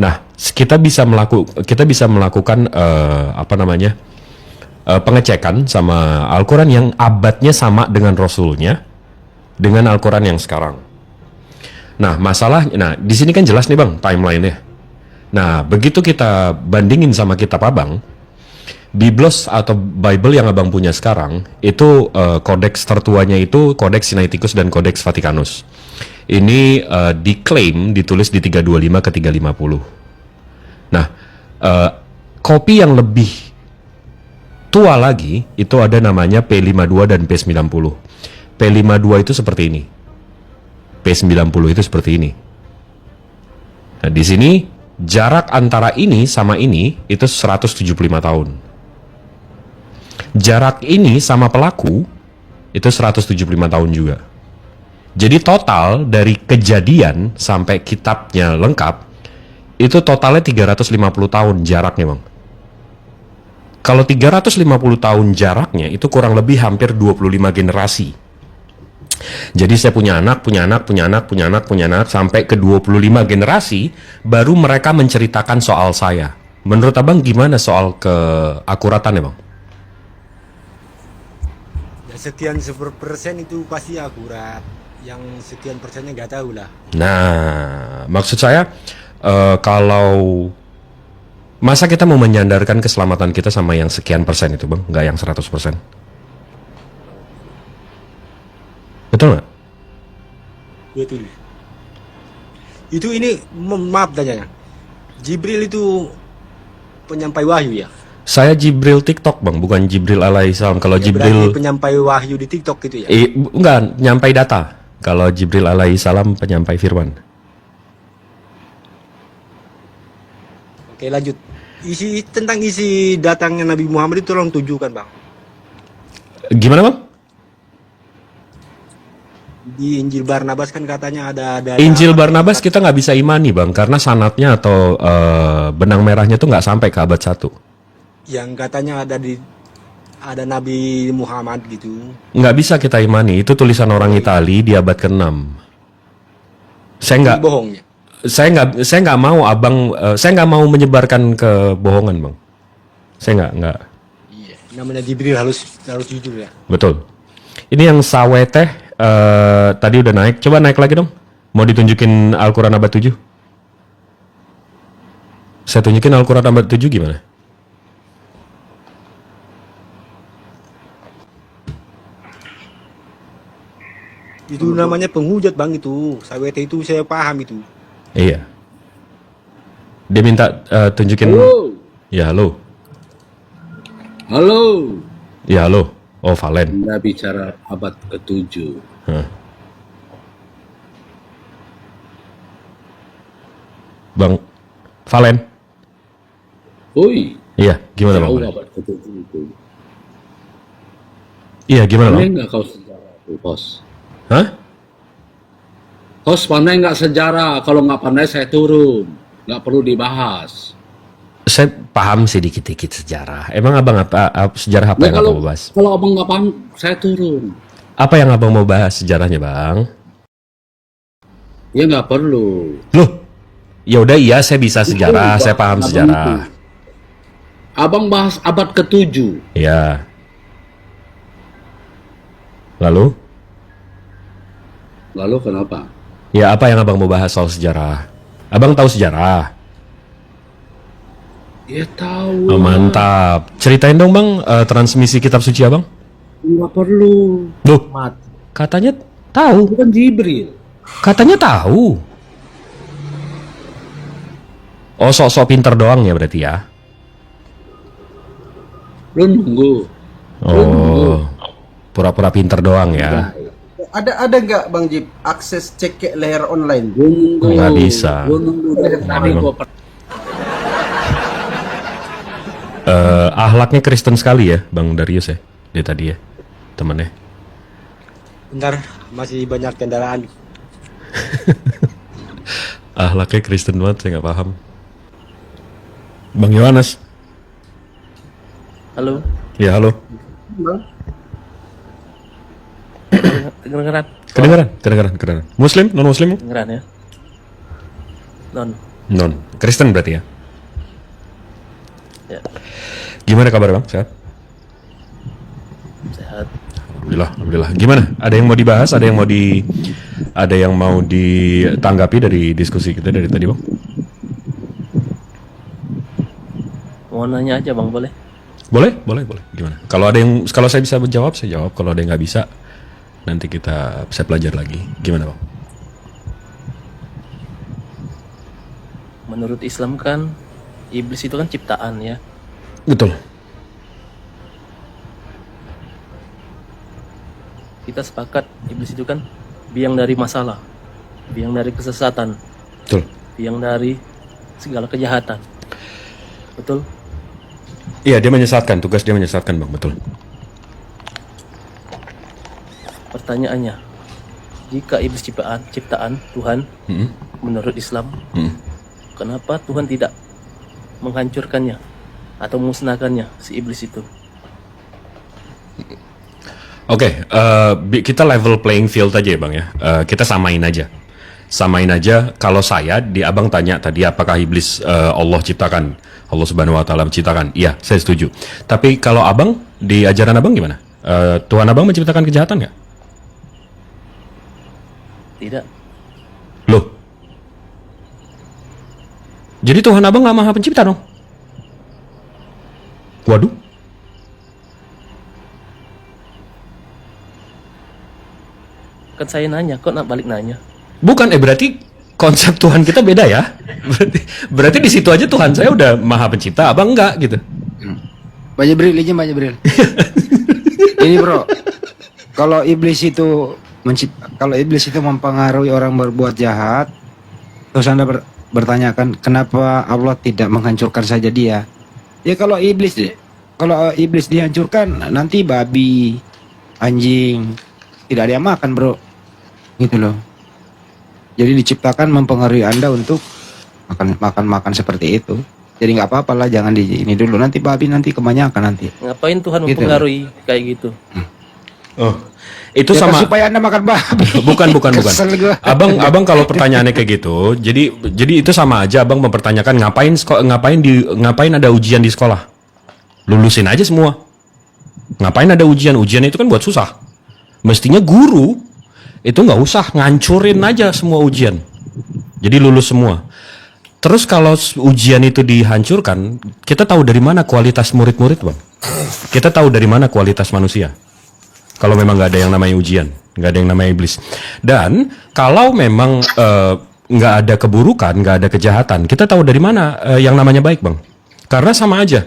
Nah, kita bisa melakukan pengecekan sama Al-Quran yang abadnya sama dengan Rasulnya dengan Al-Quran yang sekarang. Nah, masalahnya, di sini kan jelas nih bang timeline-nya. Nah, begitu kita bandingin sama kitab abang, Biblos atau Bible yang abang punya sekarang, itu kodeks tertuanya itu Kodeks Sinaiticus dan Kodeks Vaticanus. Ini diklaim ditulis di 325 ke 350. Nah, kopi yang lebih tua lagi itu ada namanya P52 dan P90. P52 itu seperti ini. P90 itu seperti ini. Nah, di sini jarak antara ini sama ini itu 175 tahun. Jarak ini sama pelaku itu 175 tahun juga. Jadi total dari kejadian sampai kitabnya lengkap itu totalnya 350 tahun jaraknya bang. Kalau 350 tahun jaraknya itu kurang lebih hampir 25 generasi. Jadi saya punya anak sampai ke 25 generasi baru mereka menceritakan soal saya. Menurut abang gimana soal keakuratannya bang? Ya, sekian %, itu pasti akurat. Yang sekian persennya nggak tahu lah. Nah, maksud saya kalau masa kita mau menyandarkan keselamatan kita sama yang sekian persen itu bang, nggak yang 100%. Betul nggak? Betul. Itu ini maaf tanya. Jibril itu penyampai wahyu ya? Saya Jibril TikTok bang, bukan Jibril alaihissalam. Kalau Ya, Jibril berarti penyampai wahyu di TikTok gitu ya? enggak, nyampai data. Kalau Jibril alaihissalam penyampai firman. Oke lanjut. Tentang isi datangnya Nabi Muhammad itu tolong tunjukkan bang. Gimana bang? Di Injil Barnabas kan katanya ada Injil Barnabas kita nggak bisa imani bang, karena sanatnya atau benang merahnya tuh nggak sampai ke abad 1. Yang katanya ada Nabi Muhammad gitu. Nggak bisa kita imani, itu tulisan orang Itali di abad ke-6. Saya Bohongnya. nggak mau abang, saya nggak mau menyebarkan kebohongan bang. Saya nggak. Iya. Namanya Jibril harus jujur ya. Betul. Ini yang sawe teh tadi udah naik. Coba naik lagi dong. Mau ditunjukin Al-Quran abad 7? Saya tunjukin Al-Quran abad 7 gimana? Itu namanya penghujat bang itu. Sawete itu saya paham itu. Iya. Dia minta tunjukin. Halo. Ya halo. Halo. Ya halo. Oh Valen. Anda bicara abad ke-7. Bang Valen. Oi. Iya, gimana bang? Jauh abad ke-7 itu. Iya, gimana Pandai bang? nggak kau sejarah itu, Bos? Hah? Kos pandai nggak sejarah? Kalau nggak pandai saya turun. Nggak perlu dibahas. Saya paham sih dikit-dikit sejarah. Emang abang sejarah apa Nah, yang kalau, abang mau bahas? kalau abang nggak paham, saya turun. Apa yang abang mau bahas sejarahnya bang? Ya nggak perlu. Loh, ya udah iya saya bisa sejarah, Itu, saya paham abang sejarah. itu. Abang bahas abad ke-7. Ya, Lalu? Lalu kenapa? Ya apa yang abang mau bahas soal sejarah? Abang tahu sejarah? Ya tahu. Oh, mantap. Ceritain dong bang transmisi kitab suci abang. Nggak perlu. Duh, katanya tahu. Bukan Jibril. Katanya tahu. Oh, sok-sok pinter doang ya berarti ya? Lu nunggu. Oh, pura-pura pinter doang ya? Ada nggak Bang Jib akses cek leher online? Gua nunggu. Nggak bisa. Gua nunggu dari tadi gua Ahlaknya Kristen sekali ya, Bang Darius ya? Dia tadi ya, temennya. Bentar, masih banyak kendaraan. Ahlaknya Kristen banget, saya nggak paham. Bang Yohanes. Halo, Ya, halo. Bang, kedengeran? Kedengeran. Muslim, non Muslim? Kedengeran ya? Non. Non. Kristen berarti ya? Ya, Gimana kabar bang? Sehat? sehat. Alhamdulillah. Gimana? Ada yang mau dibahas? Ada yang mau ditanggapi dari diskusi kita dari tadi bang? Mau nanya aja bang, boleh? Boleh. Gimana? Kalau saya bisa menjawab, saya jawab. Kalau ada yang nggak bisa, nanti saya belajar lagi. Gimana bang? Menurut Islam kan, iblis itu kan ciptaan ya. Betul. Kita sepakat iblis itu kan biang dari masalah, biang dari kesesatan, Betul. biang dari segala kejahatan. Betul? Iya, dia menyesatkan. Tugas dia menyesatkan bang. Betul. Pertanyaannya, jika iblis ciptaan Tuhan, Hmm. menurut Islam, Hmm. kenapa Tuhan tidak menghancurkannya atau musnahkannya si iblis itu? Oke, kita level playing field aja ya bang ya. Kita samain aja. Kalau saya di abang tanya tadi apakah iblis Allah ciptakan, Allah Subhanahu Wa Taala menciptakan. Iya, saya setuju. Tapi kalau abang di ajaran abang gimana? Tuhan abang menciptakan kejahatan nggak? Tidak. Loh, jadi Tuhan abang nggak maha pencipta dong? Waduh. Kan saya nanya, kok nak balik nanya? Bukan, berarti konsep Tuhan kita beda ya? Berarti di situ aja Tuhan saya udah maha pencipta, abang enggak gitu. Pak Jibril, izin Pak Jibril. Ini bro, kalau iblis itu mempengaruhi orang berbuat jahat, terus Anda bertanyakan kenapa Allah tidak menghancurkan saja dia? Ya kalau iblis dihancurkan nanti babi, anjing tidak ada yang makan bro, gitu loh. Jadi diciptakan mempengaruhi Anda untuk makan seperti itu. Jadi nggak apa-apa lah, jangan di ini dulu. Nanti babi nanti kebanyakan nanti. Ngapain Tuhan Gitu. mempengaruhi kayak gitu? Oh, itu Ya, sama. supaya Anda makan babi. Bukan. Kesel gua. Abang kalau pertanyaannya kayak gitu, jadi itu sama aja abang mempertanyakan ngapain ada ujian di sekolah? Lulusin aja semua. Ngapain ada ujian? Ujian itu kan buat susah. Mestinya guru itu nggak usah ngancurin aja semua ujian. Jadi lulus semua. Terus kalau ujian itu dihancurkan, kita tahu dari mana kualitas murid-murid bang? Kita tahu dari mana kualitas manusia? Kalau memang nggak ada yang namanya ujian, nggak ada yang namanya iblis. Dan kalau memang nggak ada keburukan, nggak ada kejahatan, kita tahu dari mana yang namanya baik bang? Karena sama aja.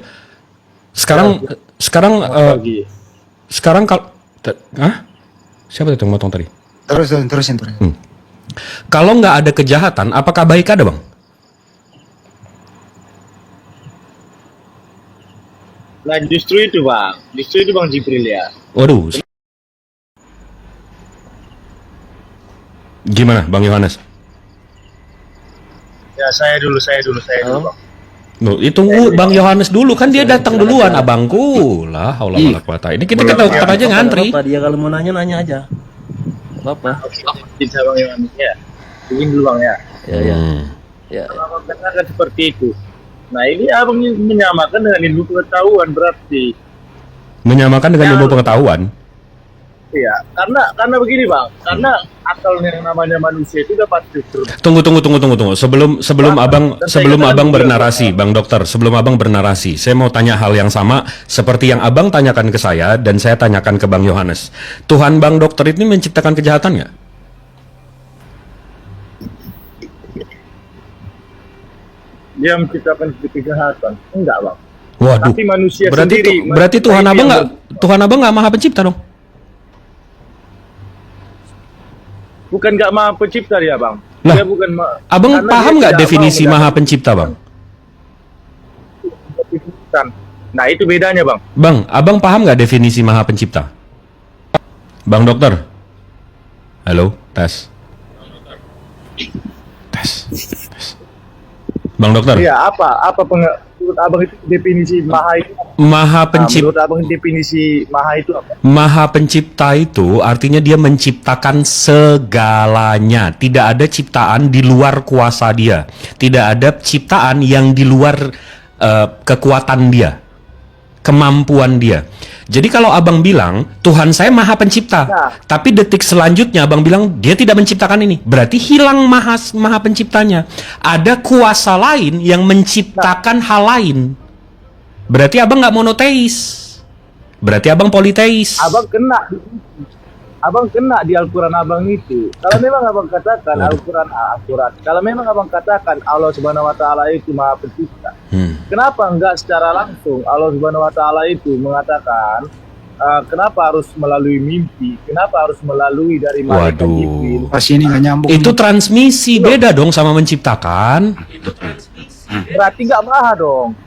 Sekarang kalau, siapa itu yang motong tadi? Terusin. Kalau nggak ada kejahatan, apakah baik ada bang? Nah justru itu bang Jibril ya. Waduh. Gimana bang Yohanes? Ya saya dulu bang. Loh, itu Bang Yohanes dulu kan dia datang duluan abangku. Lah, Allah wala quwata. Ini kita aja ngantri. Apa dia kalau mau nanya aja. Apa? Bisa bang Yohanes ya. Begini dulu bang ya. Ya. Kalau benar kan seperti itu. Nah ini abang menyamakan dengan ilmu pengetahuan berarti. Menyamakan dengan ilmu pengetahuan. Iya, karena begini bang, karena akal yang namanya manusia itu dapat struktur. Tunggu. Sebelum abang bernarasi, Bang Dokter, sebelum abang bernarasi, saya mau tanya hal yang sama seperti yang abang tanyakan ke saya dan saya tanyakan ke Bang Yohanes. Tuhan Bang Dokter ini menciptakan kejahatan nggak? Dia menciptakan kejahatan, enggak bang. Waduh. Tapi manusia berarti sendiri. berarti Tuhan abang nggak maha pencipta dong? Bukan nggak maha pencipta dia bang. Lah, Dia bukan abang karena paham dia nggak tidak definisi mau maha pencipta, Bang? mendefinisikan. Nah itu bedanya bang. Bang, abang paham nggak definisi maha pencipta? Bang Dokter? Halo, tes. Bang Dokter? Iya, apa menurut abang itu definisi maha itu? Maha pencipta. Menurut abang definisi maha itu apa? Maha pencipta itu artinya dia menciptakan segalanya. Tidak ada ciptaan di luar kuasa dia. Tidak ada ciptaan yang di luar kekuatan dia, kemampuan dia. Jadi kalau abang bilang Tuhan saya maha pencipta, tapi detik selanjutnya abang bilang dia tidak menciptakan ini, berarti hilang maha penciptanya. Ada kuasa lain yang menciptakan hal lain. Berarti abang nggak monoteis. Berarti abang politeis. Abang kena di Al-Quran abang itu. Kalau memang abang katakan Al-Quran akurat, kalau memang abang katakan Allah Subhanahu Wa Taala itu maha pencipta, kenapa enggak secara langsung Allah Subhanahu Wa Taala itu mengatakan kenapa harus melalui mimpi, kenapa harus melalui dari malaikat Jibril? Pas ini nggak nyambung. Itu transmisi, beda dong sama menciptakan. Berarti nggak maha dong.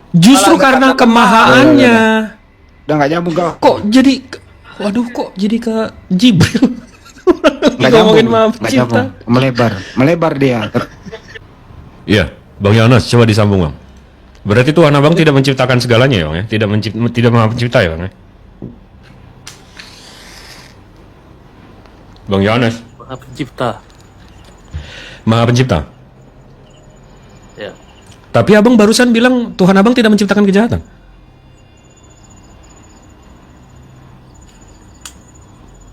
Justru karena kemahaannya. Udah nggak nyambung kau. Kok jadi, waduh kok jadi ke Jibril? Nggak Ngomongin nyambung. maha Nggak pencipta. nyambung. Melebar dia. Iya, Bang Yohanes, coba disambung Bang. Berarti Tuhan abang tidak menciptakan segalanya ya Bang ya? Tidak maha pencipta ya Bang ya? Bang Yohanes, Maha pencipta. maha pencipta. Ya. Tapi abang barusan bilang Tuhan abang tidak menciptakan kejahatan.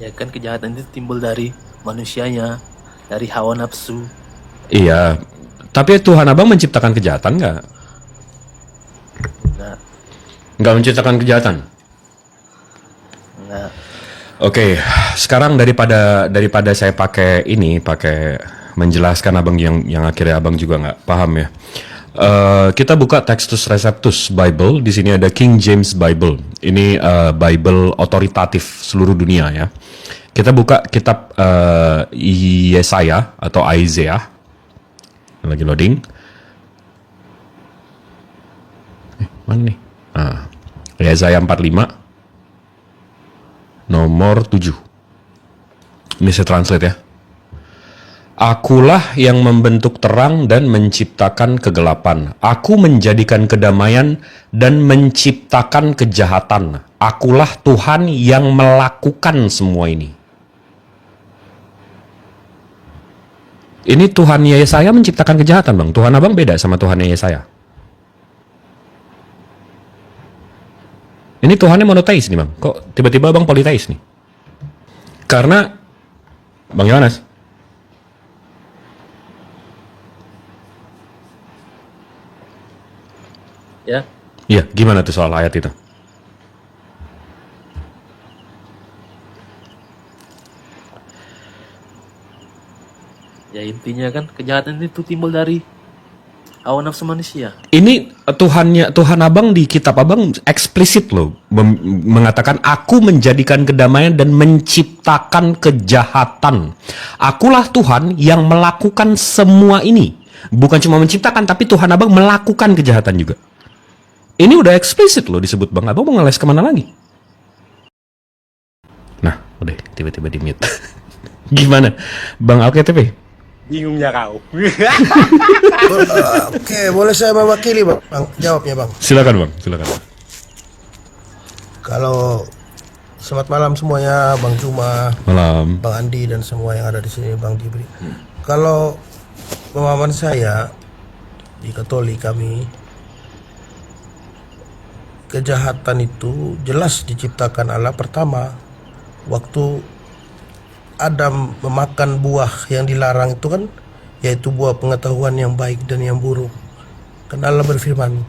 Ya kan kejahatan itu timbul dari manusianya, dari hawa nafsu. Iya, tapi Tuhan abang menciptakan kejahatan nggak? Enggak, Nggak menciptakan kejahatan. enggak. Oke, sekarang daripada saya pakai menjelaskan abang yang akhirnya abang juga nggak paham ya. Kita buka Textus Receptus Bible. Di sini ada King James Bible. Ini Bible otoritatif seluruh dunia ya. Kita buka kitab Yesaya atau Isaiah. Lagi loading. Mana nih? Yesaya 45 nomor 7. Ini saya translate ya. Akulah yang membentuk terang dan menciptakan kegelapan. Aku menjadikan kedamaian dan menciptakan kejahatan. Akulah Tuhan yang melakukan semua ini. Ini Tuhan Yesaya menciptakan kejahatan, Bang. Tuhan abang beda sama Tuhan Yesaya. Ini Tuhannya monoteis nih, Bang. Kok tiba-tiba Bang politeis nih? Karena Bang Yohanes, Ya, iya, gimana tuh soal ayat itu? ya intinya kan kejahatan itu timbul dari hawa nafsu manusia. Ini Tuhan abang di kitab abang eksplisit loh mengatakan aku menjadikan kedamaian dan menciptakan kejahatan. Akulah Tuhan yang melakukan semua ini. Bukan cuma menciptakan tapi Tuhan abang melakukan kejahatan juga. Ini udah eksplisit loh disebut Bang. Abang mau ngeles kemana lagi? Nah, udah tiba-tiba di mute. Gimana? Bang AlKTP? Bingungnya kau. Oke, boleh saya mewakili bang? Jawabnya bang. Silakan Bang, silakan. Kalau selamat malam semuanya, Bang Cuma, Malam. Bang Andi dan semua yang ada di sini, Bang Jibri. Kalau pemahaman saya di Katolik kami, kejahatan itu jelas diciptakan Allah pertama waktu Adam memakan buah yang dilarang itu kan, yaitu buah pengetahuan yang baik dan yang buruk. Kan Allah berfirman,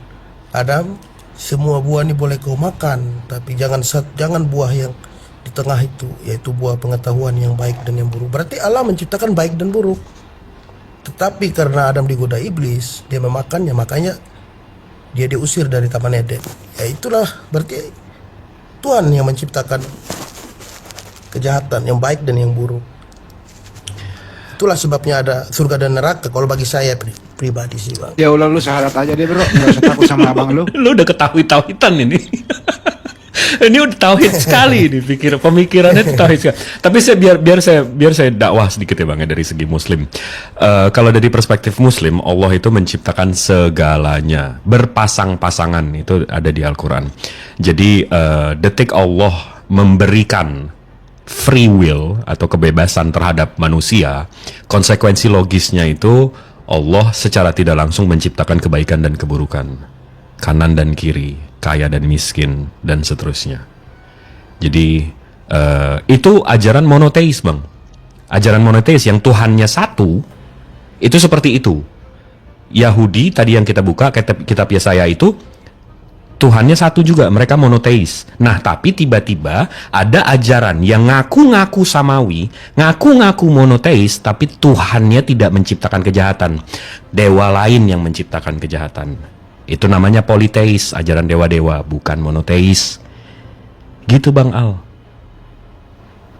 Adam, semua buah ini boleh kau makan, tapi jangan buah yang di tengah itu, yaitu buah pengetahuan yang baik dan yang buruk. Berarti Allah menciptakan baik dan buruk. Tetapi karena Adam digoda iblis, dia memakannya, makanya dia diusir dari Taman Eden. Ya itulah berarti Tuhan yang menciptakan kejahatan yang baik dan yang buruk. Itulah sebabnya ada surga dan neraka kalau bagi saya pribadi sih, Bang. Ya Allah, lu syahadat aja deh bro, nggak usah takut sama abang lu. Lu udah ketahui-tahuitan ini. Ini udah tauhid sekali nih, pemikirannya itu tauhid sekali. Tapi biar saya dakwah sedikit ya Bang ya dari segi Muslim. Kalau dari perspektif Muslim, Allah itu menciptakan segalanya berpasang-pasangan, itu ada di Al-Quran. Jadi detik Allah memberikan free will atau kebebasan terhadap manusia, konsekuensi logisnya itu Allah secara tidak langsung menciptakan kebaikan dan keburukan, kanan dan kiri, kaya dan miskin, dan seterusnya. Jadi itu ajaran monoteis Bang. Ajaran monoteis yang Tuhannya satu, itu seperti itu. Yahudi tadi yang kita buka, kitab Yesaya itu Tuhannya satu juga, mereka monoteis. Nah, tapi tiba-tiba ada ajaran yang ngaku-ngaku samawi, ngaku-ngaku monoteis, tapi Tuhannya tidak menciptakan kejahatan. Dewa lain yang menciptakan kejahatan. Itu namanya politeis, ajaran dewa-dewa, bukan monoteis. Gitu Bang Al.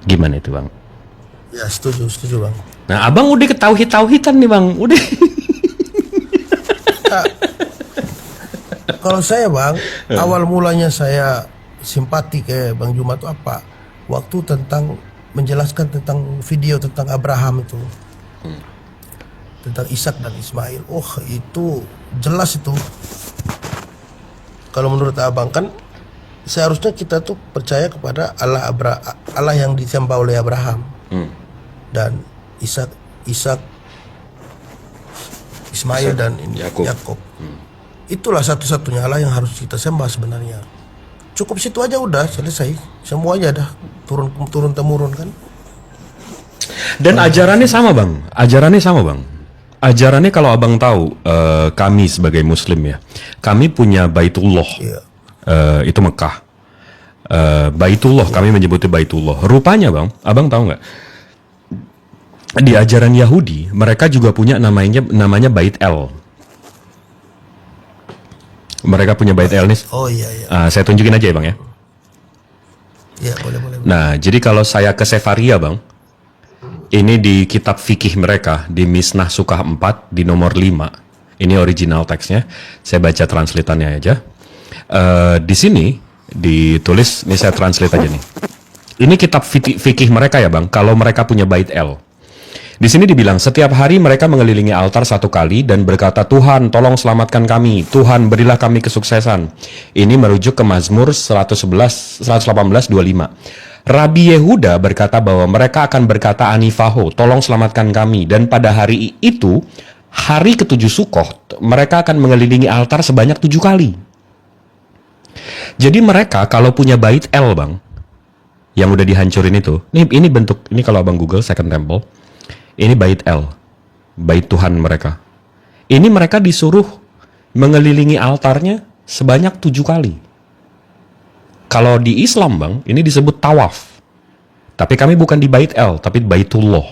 Gimana itu Bang? Ya setuju Bang. Nah, Abang udah ketauhid-tauhidan nih Bang, udah. Kalau saya Bang, awal mulanya saya simpati ke Bang Juma itu apa? Waktu tentang menjelaskan tentang video tentang Abraham itu, tentang Ishak dan Ismail. Oh itu jelas itu. Kalau menurut Abang kan seharusnya kita tuh percaya kepada Allah yang disembah oleh Abraham dan Ishak, Ismail dan Yakub. Itulah satu-satunya Allah yang harus kita sembah sebenarnya. Cukup situ aja udah selesai. Semuanya dah turun temurun kan. Dan ajarannya sama Bang. Ajarannya kalau Abang tahu, kami sebagai Muslim ya, kami punya Baitullah. Itu Mekah. Baitullah, kami menyebutnya Baitullah. Rupanya Bang, Abang tahu nggak? Di ajaran Yahudi, mereka juga punya namanya Bait El. Mereka punya Bait El nih. Oh iya. Saya tunjukin aja ya Bang ya. Iya boleh. Nah, jadi kalau saya ke Sefaria Bang, ini di kitab fikih mereka, di Misnah Sukah 4, di nomor 5. Ini original teksnya, saya baca translatannya aja. Di sini, ditulis, ini saya translate aja nih. Ini kitab fikih mereka ya Bang, kalau mereka punya Bait El. Di sini dibilang, setiap hari mereka mengelilingi altar 1 kali dan berkata, Tuhan tolong selamatkan kami, Tuhan berilah kami kesuksesan. Ini merujuk ke Mazmur 118:25. Rabi Yehuda berkata bahwa mereka akan berkata Anifaho, tolong selamatkan kami. Dan pada hari itu, hari ke-7 Sukkot, mereka akan mengelilingi altar sebanyak 7 kali. Jadi mereka kalau punya Bait El Bang, yang udah dihancurin itu, ini bentuk, ini kalau Abang Google Second Temple, ini Bait El, Bait Tuhan mereka. Ini mereka disuruh mengelilingi altarnya sebanyak 7 kali. Kalau di Islam Bang, ini disebut tawaf. Tapi kami bukan di Bait El, tapi Baitullah.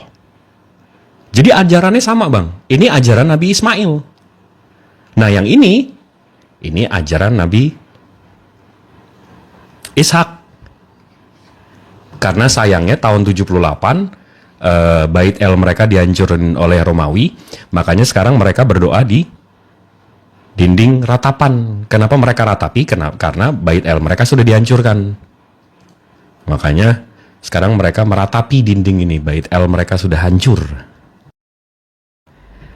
Jadi ajarannya sama Bang. Ini ajaran Nabi Ismail. Nah yang ini ajaran Nabi Ishak. Karena sayangnya tahun 78, Bait El mereka dihancurin oleh Romawi, makanya sekarang mereka berdoa di dinding ratapan. Kenapa mereka ratapi? Karena Bait El mereka sudah dihancurkan. Makanya sekarang mereka meratapi dinding ini. Bait El mereka sudah hancur.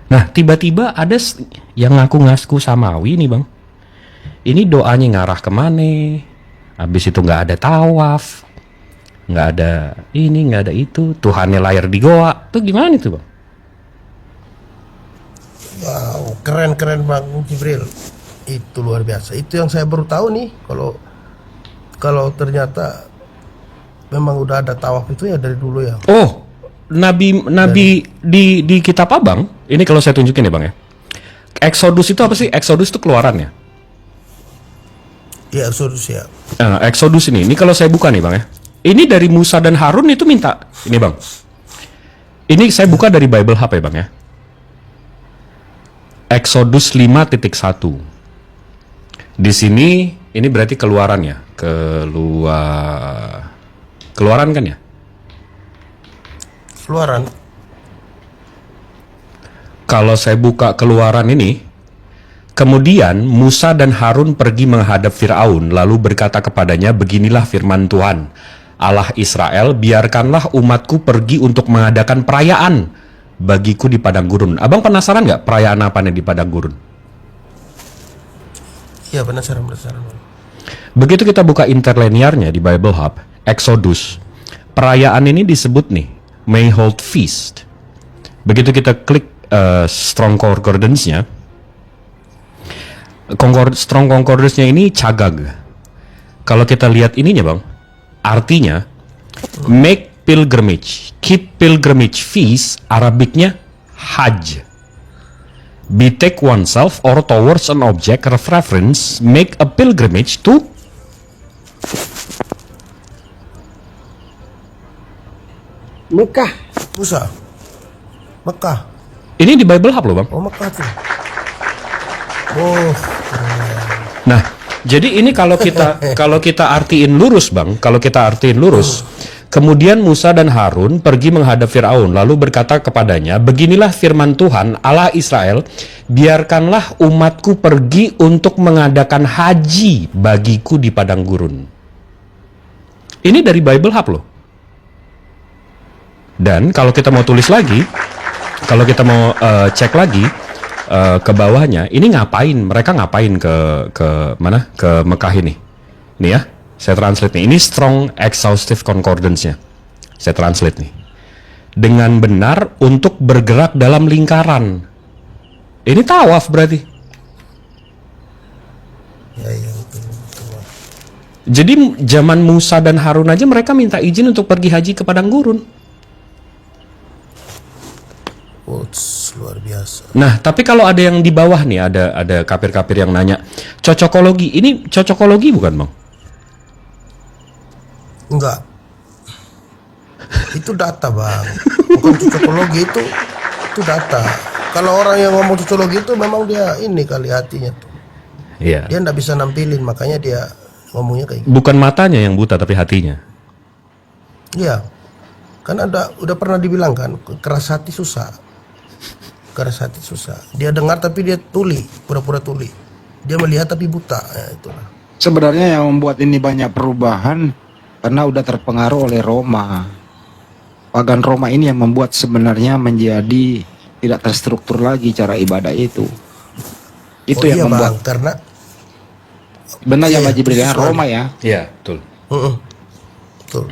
Nah, tiba-tiba ada yang ngaku-ngaku samawi nih Bang. Ini doanya ngarah kemana? Habis itu nggak ada tawaf, nggak ada ini, nggak ada itu, Tuhannya lahir di goa. Itu gimana itu Bang? Wow, keren Bang Jibril. Itu luar biasa. Itu yang saya baru tahu nih, kalau ternyata memang udah ada tawaf itu ya dari dulu ya. Oh, Nabi di kitab Abang, ini kalau saya tunjukin ya Bang ya. Exodus itu apa sih? Exodus itu keluarannya. Iya, Exodus ya. Exodus ini kalau saya buka nih Bang ya. Ini dari Musa dan Harun itu minta, ini Bang. Ini saya buka dari Bible Hub ya Bang ya. Exodus 5.1. Di sini ini berarti keluarannya. Keluaran kan ya? Keluaran. Kalau saya buka keluaran ini, kemudian Musa dan Harun pergi menghadap Firaun, lalu berkata kepadanya, beginilah firman Tuhan, Allah Israel, biarkanlah umatku pergi untuk mengadakan perayaan bagiku di padang gurun. Abang penasaran nggak perayaan apa nih di padang gurun? Iya, penasaran. Begitu kita buka interlinearnya di Bible Hub, Exodus, perayaan ini disebut nih, Mayhold Feast. Begitu kita klik Strong Concordance-nya, Strong Concordance-nya ini Cagag. Kalau kita lihat ininya Bang, artinya make pilgrimage, keep pilgrimage feast, Arabiknya Hajj. Betake oneself or towards an object of reference, make a pilgrimage to Mekah. Musa. Mekah. ini di Bible Hub loh Bang. Oh, Mekah tuh. Oh. Nah, jadi ini kalau kita artiin lurus Bang, kemudian Musa dan Harun pergi menghadap Firaun, lalu berkata kepadanya, beginilah firman Tuhan Allah Israel, biarkanlah umatku pergi untuk mengadakan haji bagiku di padang gurun. Ini dari Bible Hub loh. Dan kalau kita mau tulis lagi, kalau kita mau cek lagi ke bawahnya, ini mereka ngapain ke mana? Ke Mekah ini. Nih ya, saya translate nih. Ini Strong Exhaustive Concordance-nya. Saya translate nih. Dengan benar untuk bergerak dalam lingkaran. Ini tawaf berarti. Ya. Jadi zaman Musa dan Harun aja mereka minta izin untuk pergi haji ke padang gurun. Luar biasa. Nah, tapi kalau ada yang di bawah nih, ada kafir-kafir yang nanya, cocokologi, ini cocokologi bukan Bang? Enggak. Itu data Bang. Bukan cocokologi, itu data. Kalau orang yang ngomong cocokologi itu memang dia ini kali hatinya tuh. Iya. Dia nggak bisa nampilin, makanya dia ngomongnya kayak gitu. Bukan matanya yang buta tapi hatinya. Iya. Kan udah pernah dibilang kan, keras hati susah. Keras hati susah. Dia dengar tapi dia tuli, pura-pura tuli. Dia melihat tapi buta. Ya, itulah. Sebenarnya yang membuat ini banyak perubahan karena udah terpengaruh oleh Roma. Pagan Roma ini yang membuat sebenarnya menjadi tidak terstruktur lagi cara ibadah itu. Itu yang membuat. Bang, karena benar ya Pak Jibril ya, Roma ya. Iya, betul. Betul.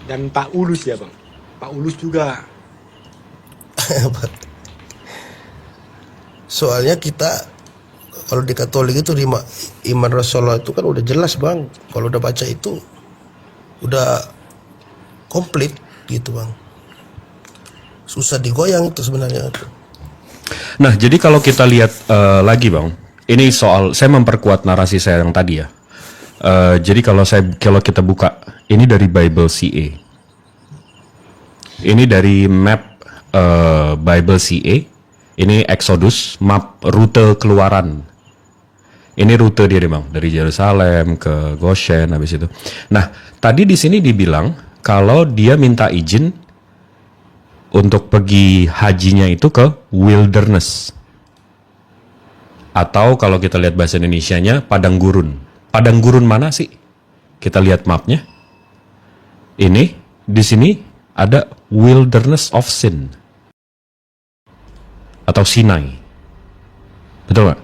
Dan Pak Ulus ya Bang. Pak Ulus juga. Soalnya kita kalau di Katolik itu iman Rasulullah itu kan udah jelas Bang. Kalau udah baca itu udah komplit gitu Bang. Susah digoyang itu sebenarnya. Nah, jadi kalau kita lihat lagi Bang, ini soal saya memperkuat narasi saya yang tadi ya. Jadi kalau kita buka ini dari Bible CA. Ini dari map Bible CA. Ini Exodus, map rute keluaran. Ini rute dia Bang, dari Yerusalem ke Goshen habis itu. Nah, tadi di sini dibilang kalau dia minta izin untuk pergi hajinya itu ke wilderness. Atau kalau kita lihat bahasa Indonesianya padang gurun. Padang gurun mana sih? Kita lihat mapnya. Ini di sini ada wilderness of sin. Atau Sinai. Betul nggak?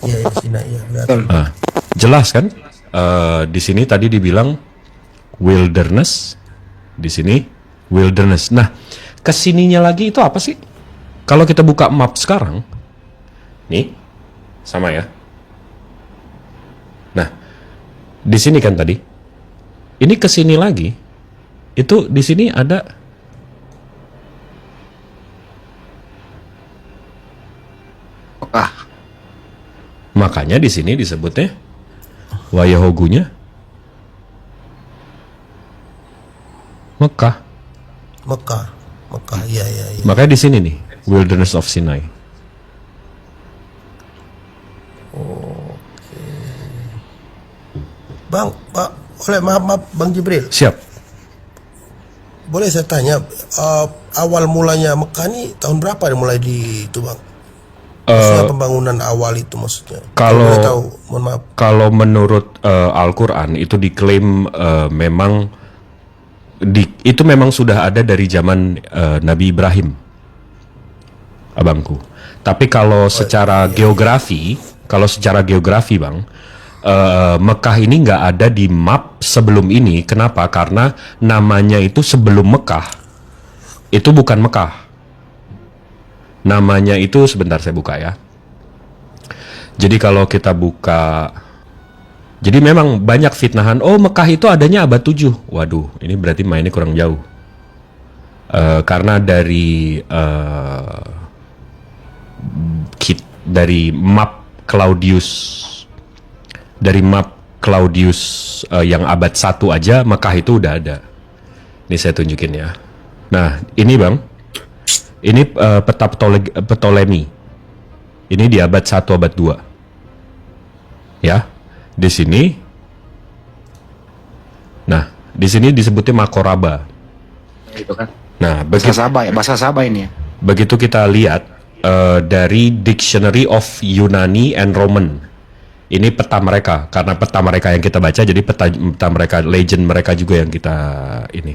Iya, Sinai ya. Nah, jelas kan? Di sini tadi dibilang wilderness, di sini wilderness. Nah, kesininya lagi itu apa sih? Kalau kita buka map sekarang, nih, sama ya. Nah, Di sini kan tadi. Ini ke sini lagi. Itu di sini ada Mekah. makanya di sini disebutnya Wayahogunya Mekah. Mekah. Iya. Makanya di sini nih, Wilderness of Sinai. Bang, Pak, maaf Bang Jibril. Siap. Boleh saya tanya, awal mulanya Mekah ini tahun berapa mulai di itu Bang? Maksudnya pembangunan awal itu maksudnya. Kalau boleh tahu, mohon maaf. Kalau menurut Al-Quran itu diklaim memang itu memang sudah ada dari zaman Nabi Ibrahim, abangku. Tapi kalau secara geografi, Bang, Mekah ini nggak ada di map sebelum ini. Kenapa? Karena namanya itu sebelum Mekah. Itu bukan Mekah. Namanya itu, sebentar saya buka ya. Jadi kalau kita buka, jadi memang banyak fitnahan. Oh, Mekah itu adanya abad 7. Waduh, ini berarti mainnya kurang jauh. Karena dari map Claudius yang abad 1 aja Mekah itu udah ada. Ini saya tunjukin ya. Nah, ini Bang. Ini peta Ptolemy. Ini di abad 1 abad 2. Ya. Di sini. Nah, di sini disebutnya Makoraba. Gitu kan. Nah, Bahasa Sabah ini ya. begitu kita lihat dari Dictionary of Yunani and Roman. Ini peta mereka, karena peta mereka yang kita baca, jadi peta mereka, legend mereka juga yang kita ini.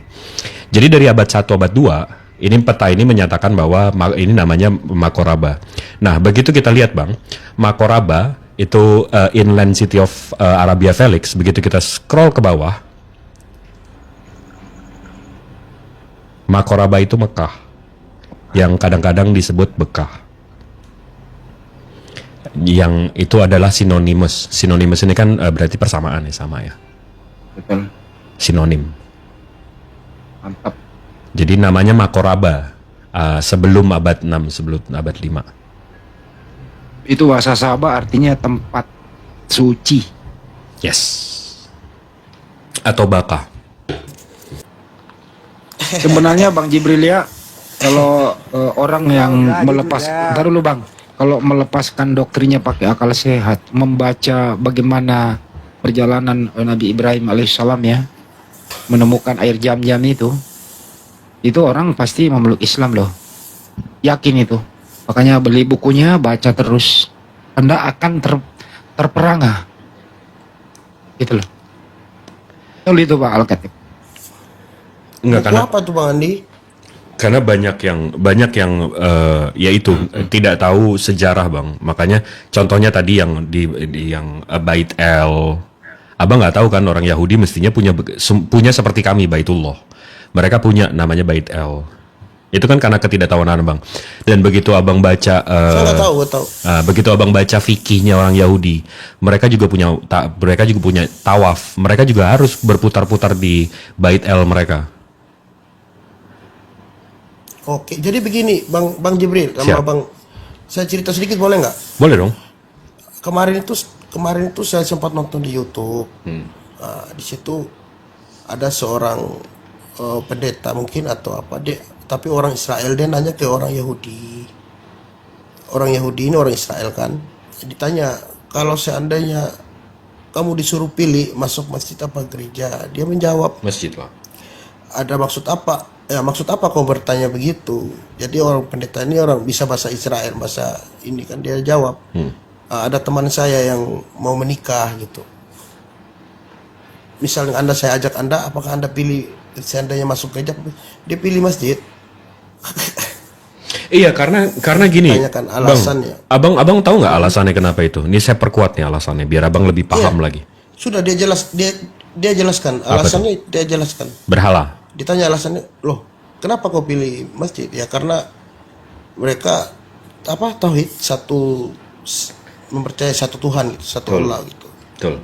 Jadi dari abad 1 abad 2, ini peta ini menyatakan bahwa ini namanya Makoraba. Nah, begitu kita lihat Bang, Makoraba itu inland city of Arabia Felix. Begitu kita scroll ke bawah, Makoraba itu Mekah, yang kadang-kadang disebut Bekah. Yang itu adalah sinonimus. Sinonimus ini kan berarti persamaan ya, sama ya. Betul. Sinonim. Mantap. Jadi namanya Makoraba sebelum abad 6, sebelum abad 5. Itu bahasa Sabah artinya tempat suci. Yes. Atau Bakah. Sebenarnya Bang Jibril ya, kalau orang yang ntar dulu Bang, kalau melepaskan doktrinnya pakai akal sehat, membaca bagaimana perjalanan Nabi Ibrahim alaihissalam ya, menemukan air jam-jam itu orang pasti memeluk Islam loh, yakin itu. Makanya beli bukunya, baca terus, Anda akan terperangah gitu loh. Itu Pak Al-Khatib. Enggak, Buku apa tuh Bang Andi? karena banyak yang yaitu tidak tahu sejarah Bang. Makanya contohnya tadi yang di yang Bait El, Abang nggak tahu kan, orang Yahudi mestinya punya seperti kami Baitullah. Mereka punya namanya Bait El. Itu kan karena ketidaktahuan Abang. Dan begitu Abang baca Saya nggak tahu. begitu Abang baca fikihnya orang Yahudi, mereka juga punya tawaf. Mereka juga harus berputar-putar di Bait El mereka. Oke, jadi begini Bang Jibril sama Siap. Bang, saya cerita sedikit boleh nggak? Boleh dong. Kemarin itu saya sempat nonton di YouTube. Di situ ada seorang pendeta mungkin atau apa, tapi orang Israel, dia nanya ke orang Yahudi. Orang Yahudi ini orang Israel kan. Ditanya, kalau seandainya kamu disuruh pilih masuk masjid apa gereja, dia menjawab, Masjid Pak. ada maksud apa? Ya maksud apa kau bertanya begitu? Jadi orang pendeta ini orang bisa bahasa Israel, bahasa ini kan, dia jawab, ada teman saya yang mau menikah gitu. Misalnya saya ajak Anda, apakah Anda pilih seandainya masuk gereja? Dia pilih masjid. Iya, karena gini, Tanyakan alasannya. Bang, abang tahu nggak alasannya kenapa itu? Ini saya perkuat nih alasannya, biar abang lebih paham lagi. Sudah dia jelaskan Apa alasannya, dia jelaskan. Berhala. Ditanya alasannya, loh, kenapa kau pilih masjid? Ya karena mereka tauhid, mempercayai satu Tuhan, satu Allah gitu. Betul.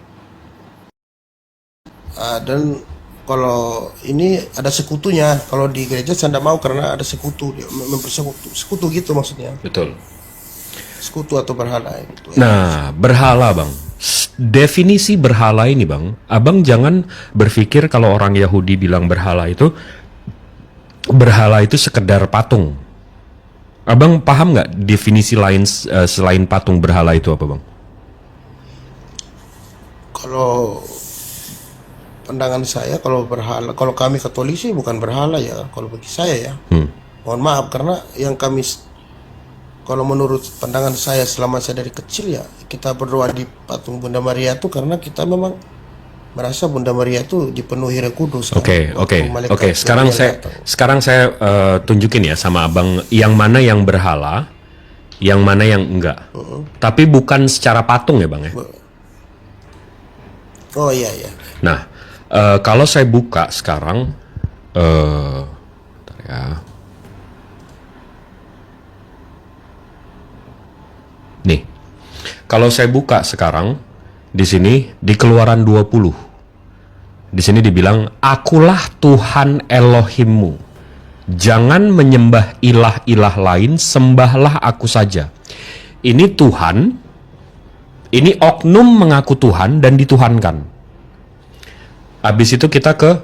Dan kalau ini ada sekutunya. Kalau di gereja saya tidak mau karena ada sekutu, dia sekutu gitu maksudnya. Betul. Sekutu atau berhala itu. Nah, berhala, Bang. Definisi berhala ini, Bang. Abang jangan berpikir kalau orang Yahudi bilang berhala itu sekedar patung. Abang paham nggak definisi lain selain patung berhala itu apa, Bang? Kalau pandangan saya, kalau berhala, kalau kami Katolik sih bukan berhala ya. Kalau bagi saya ya, mohon maaf karena yang kami, kalau menurut pandangan saya selama saya dari kecil ya, kita berdoa di patung Bunda Maria itu karena kita memang merasa Bunda Maria itu dipenuhi Roh Kudus. Oke. Sekarang Sekarang saya tunjukin ya sama Abang yang mana yang berhala, yang mana yang enggak. Tapi bukan secara patung ya, Bang ya. Oh iya. Nah, kalau saya buka sekarang, bentar ya. Nih, kalau saya buka sekarang di sini di Keluaran 20, di sini dibilang, akulah Tuhan Elohimmu, jangan menyembah ilah-ilah lain, sembahlah aku saja. Ini Tuhan, ini oknum mengaku Tuhan dan dituhankan. Habis itu kita ke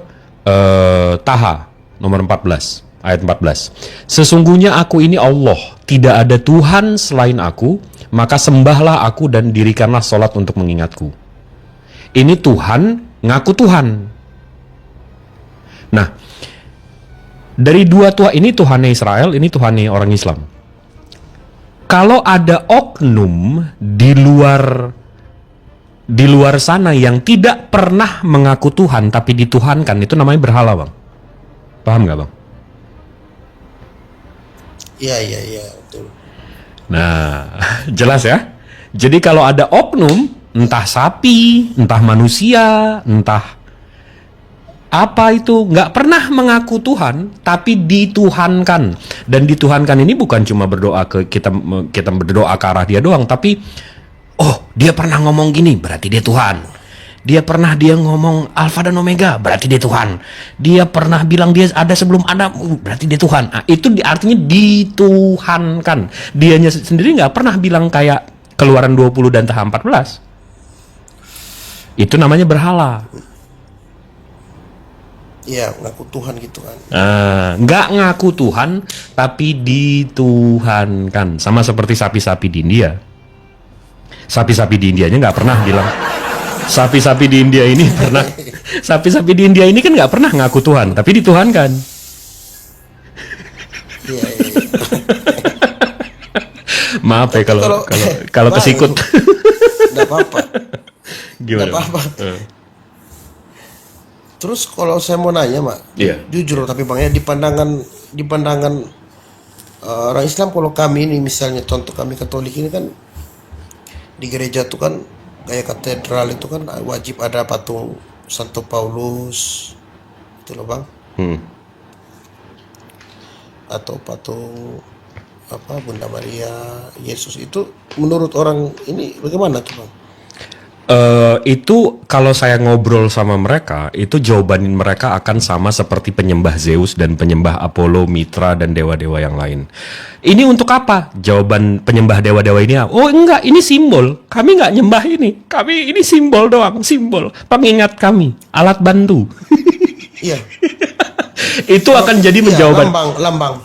Taha nomor 14 ayat 14. Sesungguhnya aku ini Allah, tidak ada Tuhan selain aku, maka sembahlah aku dan dirikanlah sholat untuk mengingatku. Ini Tuhan ngaku Tuhan. Nah, dari dua Tuhan ini, Tuhannya Israel, ini Tuhannya orang Islam. Kalau ada oknum di luar sana yang tidak pernah mengaku Tuhan tapi dituhankan, itu namanya berhala, Bang. Paham nggak, Bang? Iya, betul. Nah, jelas ya. Jadi kalau ada oknum, entah sapi, entah manusia, entah apa itu, nggak pernah mengaku Tuhan, tapi dituhankan. Dan dituhankan ini bukan cuma berdoa ke kita berdoa ke arah dia doang, tapi oh, dia pernah ngomong gini, berarti dia Tuhan. Dia ngomong Alfa dan Omega, berarti dia Tuhan. Dia pernah bilang dia ada sebelum Adam, berarti dia Tuhan. Nah, itu artinya dituhankan. Dianya sendiri nggak pernah bilang kayak Keluaran 20 dan Taha 14. Itu namanya berhala. Iya, ngaku Tuhan gitu kan. Nggak ngaku Tuhan, tapi dituhankan. Sama seperti sapi-sapi di India. Sapi-sapi di Indianya nggak pernah bilang. Sapi-sapi di India ini pernah. Sapi-sapi di India ini kan nggak pernah ngaku Tuhan, tapi dituhankan. Iya. Maaf ya kalau kesikut. Nggak apa-apa. Gimana? Nggak apa-apa. Terus kalau saya mau nanya, Mak, jujur tapi Bang ya, di pandangan orang Islam, kalau kami ini misalnya contoh kami Katolik ini kan di gereja tuh kan kayak katedral itu kan wajib ada patung Santo Paulus itu loh, Bang. Atau patung apa Bunda Maria, Yesus. Itu menurut orang ini bagaimana tuh, Bang? Itu kalau saya ngobrol sama mereka, itu jawaban mereka akan sama seperti penyembah Zeus dan penyembah Apollo, Mitra, dan dewa-dewa yang lain. Ini untuk apa? Jawaban penyembah dewa-dewa ini, oh enggak, ini simbol. Kami nggak nyembah ini. Kami ini simbol doang, simbol. Pengingat kami, alat bantu. Iya. Itu akan jadi menjawaban. Lambang.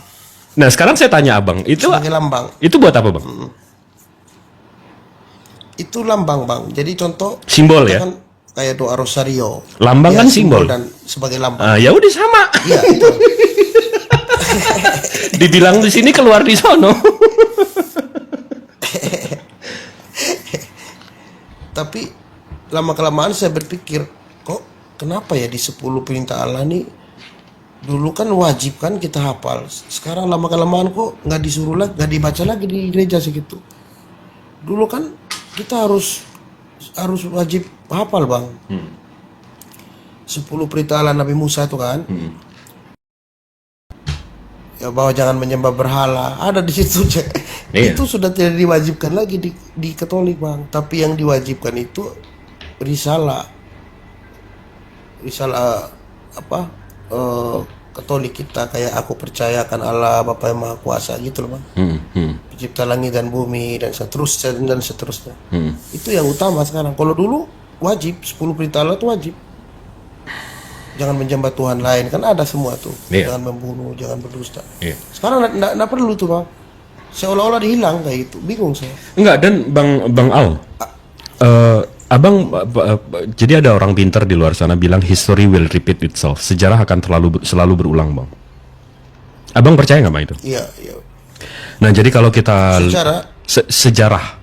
Nah, sekarang saya tanya Abang, itu sebagai lambang. Itu buat apa, Bang? Itu lambang, Bang. Jadi contoh simbol ya. Kan kayak doa rosario. Lambang ya, kan simbol dan sebagai lambang. Ya udah sama. Iya, itu. Dibilang di sini keluar di sono. Tapi lama-kelamaan saya berpikir, kok kenapa ya di 10 perintah Allah nih dulu kan wajib kan kita hafal. Sekarang lama-kelamaan kok nggak disuruh lagi, nggak dibaca lagi di gereja segitu. Dulu kan kita harus wajib hafal, Bang. 10 perintah Allah Nabi Musa itu kan. Ya, bahwa jangan menyembah berhala, ada di situ. Itu sudah tidak diwajibkan lagi di Katolik, Bang. Tapi yang diwajibkan itu risalah misal Katolik kita kayak aku percaya akan Allah Bapa yang Maha Kuasa gitu loh bang, pencipta langit dan bumi dan seterusnya. Itu yang utama sekarang. Kalau dulu wajib 10 perintah Allah itu wajib, jangan menjambat Tuhan lain, kan ada semua tuh. Jangan membunuh, jangan berdusta. Sekarang nggak perlu tuh bang, seolah-olah dihilang kayak gitu, bingung saya. Enggak, dan Bang Al, Abang, jadi ada orang pintar di luar sana bilang history will repeat itself. Sejarah akan selalu berulang, Bang. Abang percaya nggak Bang itu? Iya. Nah, jadi kalau kita sejarah.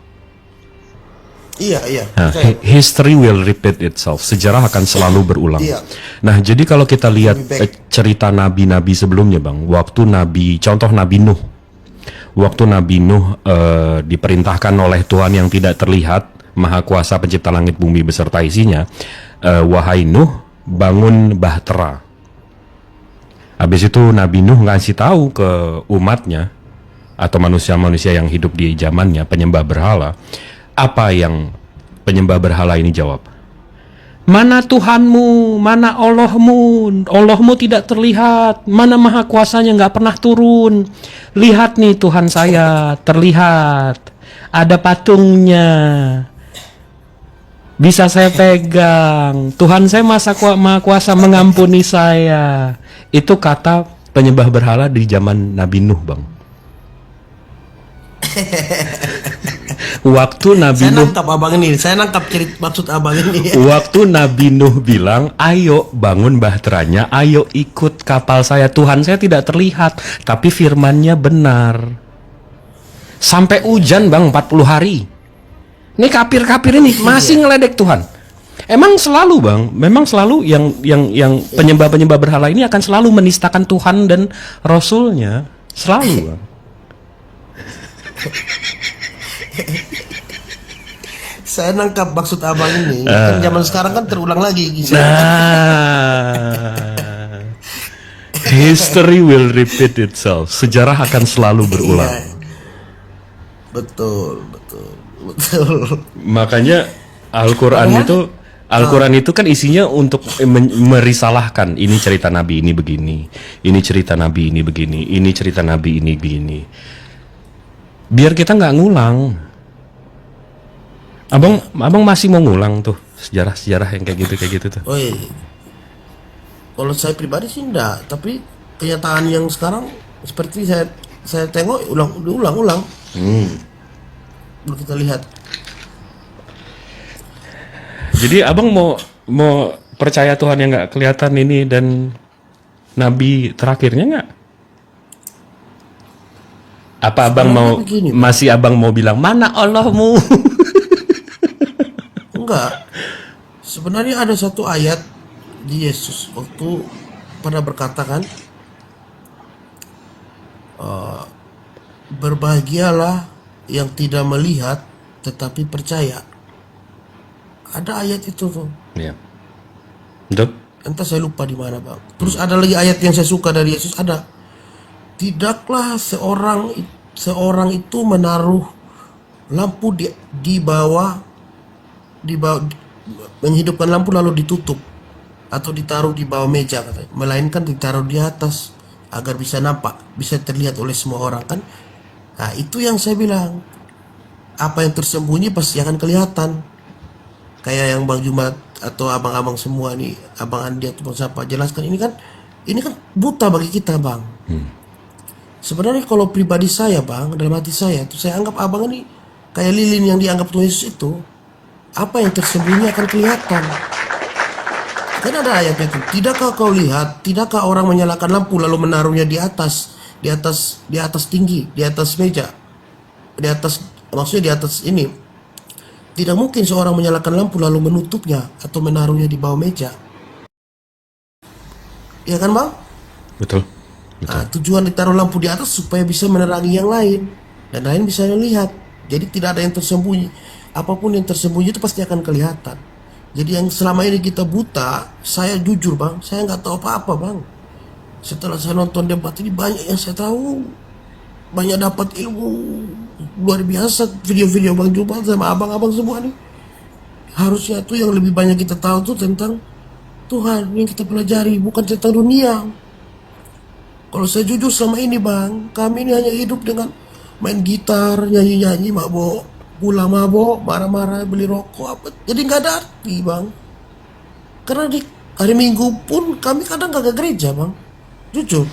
Iya. Nah, history will repeat itself. Sejarah akan selalu berulang. Iya. Nah, jadi kalau kita lihat cerita nabi-nabi sebelumnya, Bang, contoh Nabi Nuh. Waktu Nabi Nuh diperintahkan oleh Tuhan yang tidak terlihat, Maha Kuasa pencipta langit bumi beserta isinya, wahai Nuh, bangun bahtera. Habis itu Nabi Nuh ngasih tahu ke umatnya atau manusia-manusia yang hidup di zamannya penyembah berhala. Apa yang penyembah berhala ini jawab? Mana Tuhanmu, mana Allahmu? Allahmu tidak terlihat. Mana Maha Kuasanya nggak pernah turun. Lihat nih Tuhan saya terlihat. Ada patungnya. Bisa saya pegang. Tuhan saya Maha Kuasa mengampuni saya. Itu kata penyembah berhala di zaman Nabi Nuh, Bang. Waktu Nabi Nuh, nangkap abang ini, saya nangkap maksud abang ini. Waktu Nabi Nuh bilang, ayo bangun bahteranya, ayo ikut kapal saya. Tuhan saya tidak terlihat, tapi firmannya benar. Sampai hujan Bang 40 hari. Ini kafir-kafir ini masih ngeledek Tuhan. Emang selalu Bang, memang selalu yang penyembah-penyembah berhala ini akan selalu menistakan Tuhan dan Rasulnya. Selalu Bang. Saya nangkap maksud abang ini. Kan zaman sekarang kan terulang lagi. History will repeat itself. Sejarah akan selalu berulang. Betul. Makanya Al-Quran itu kan isinya untuk merisalahkan. Ini cerita Nabi ini begini, ini cerita Nabi ini begini, ini cerita Nabi ini begini. Biar kita nggak ngulang. Abang masih mau ngulang tuh sejarah yang kayak gitu tuh. Oh iya. Kalau saya pribadi sih enggak, tapi kenyataan yang sekarang seperti saya tengok ulang. Belum kita lihat. Jadi abang mau percaya Tuhan yang nggak kelihatan ini dan Nabi terakhirnya nggak? Apa abang masih abang mau bilang mana Allahmu? Enggak. Sebenarnya ada satu ayat di Yesus waktu pernah berkata kan, berbahagialah yang tidak melihat tetapi percaya. Ada ayat itu tuh. Iya. Betul. Entah saya lupa di mana bang. Terus ada lagi ayat yang saya suka dari Yesus, ada. Tidaklah seorang itu menaruh lampu di bawah menghidupkan lampu lalu ditutup atau ditaruh di bawah meja katanya, melainkan ditaruh di atas agar bisa nampak, bisa terlihat oleh semua orang kan. Nah itu yang saya bilang, apa yang tersembunyi pasti akan kelihatan. Kayak yang Bang Jumat atau abang-abang semua nih, Abang Andi atau Bang Sapa jelaskan, ini kan buta bagi kita bang. Sebenarnya kalau pribadi saya bang, dalam hati saya tuh saya anggap abang ini kayak lilin yang dianggap Tuhan Yesus itu. Apa yang tersembunyi akan kelihatan. Kan ada ayatnya itu. Tidakkah kau lihat? Tidakkah orang menyalakan lampu lalu menaruhnya di atas tinggi, di atas meja, maksudnya di atas ini. Tidak mungkin seorang menyalakan lampu lalu menutupnya atau menaruhnya di bawah meja. Ya kan bang? Betul. Nah, tujuan ditaruh lampu di atas supaya bisa menerangi yang lain dan lain bisa melihat. Jadi tidak ada yang tersembunyi. Apapun yang tersembunyi itu pasti akan kelihatan. Jadi yang selama ini kita buta, saya jujur bang, saya nggak tahu apa-apa bang. Setelah saya nonton debat ini banyak yang saya tahu, banyak dapat ilmu luar biasa. Video-video Bang Jubal sama abang-abang semua nih. Harusnya tuh yang lebih banyak kita tahu tuh tentang Tuhan yang kita pelajari, bukan tentang dunia. Kalau saya jujur sama ini bang, kami ini hanya hidup dengan main gitar, nyanyi-nyanyi, mabok, pulang mabok, marah-marah, beli rokok, apa. Jadi nggak ada arti bang. Karena di hari Minggu pun kami kadang nggak ke gereja bang, jujur.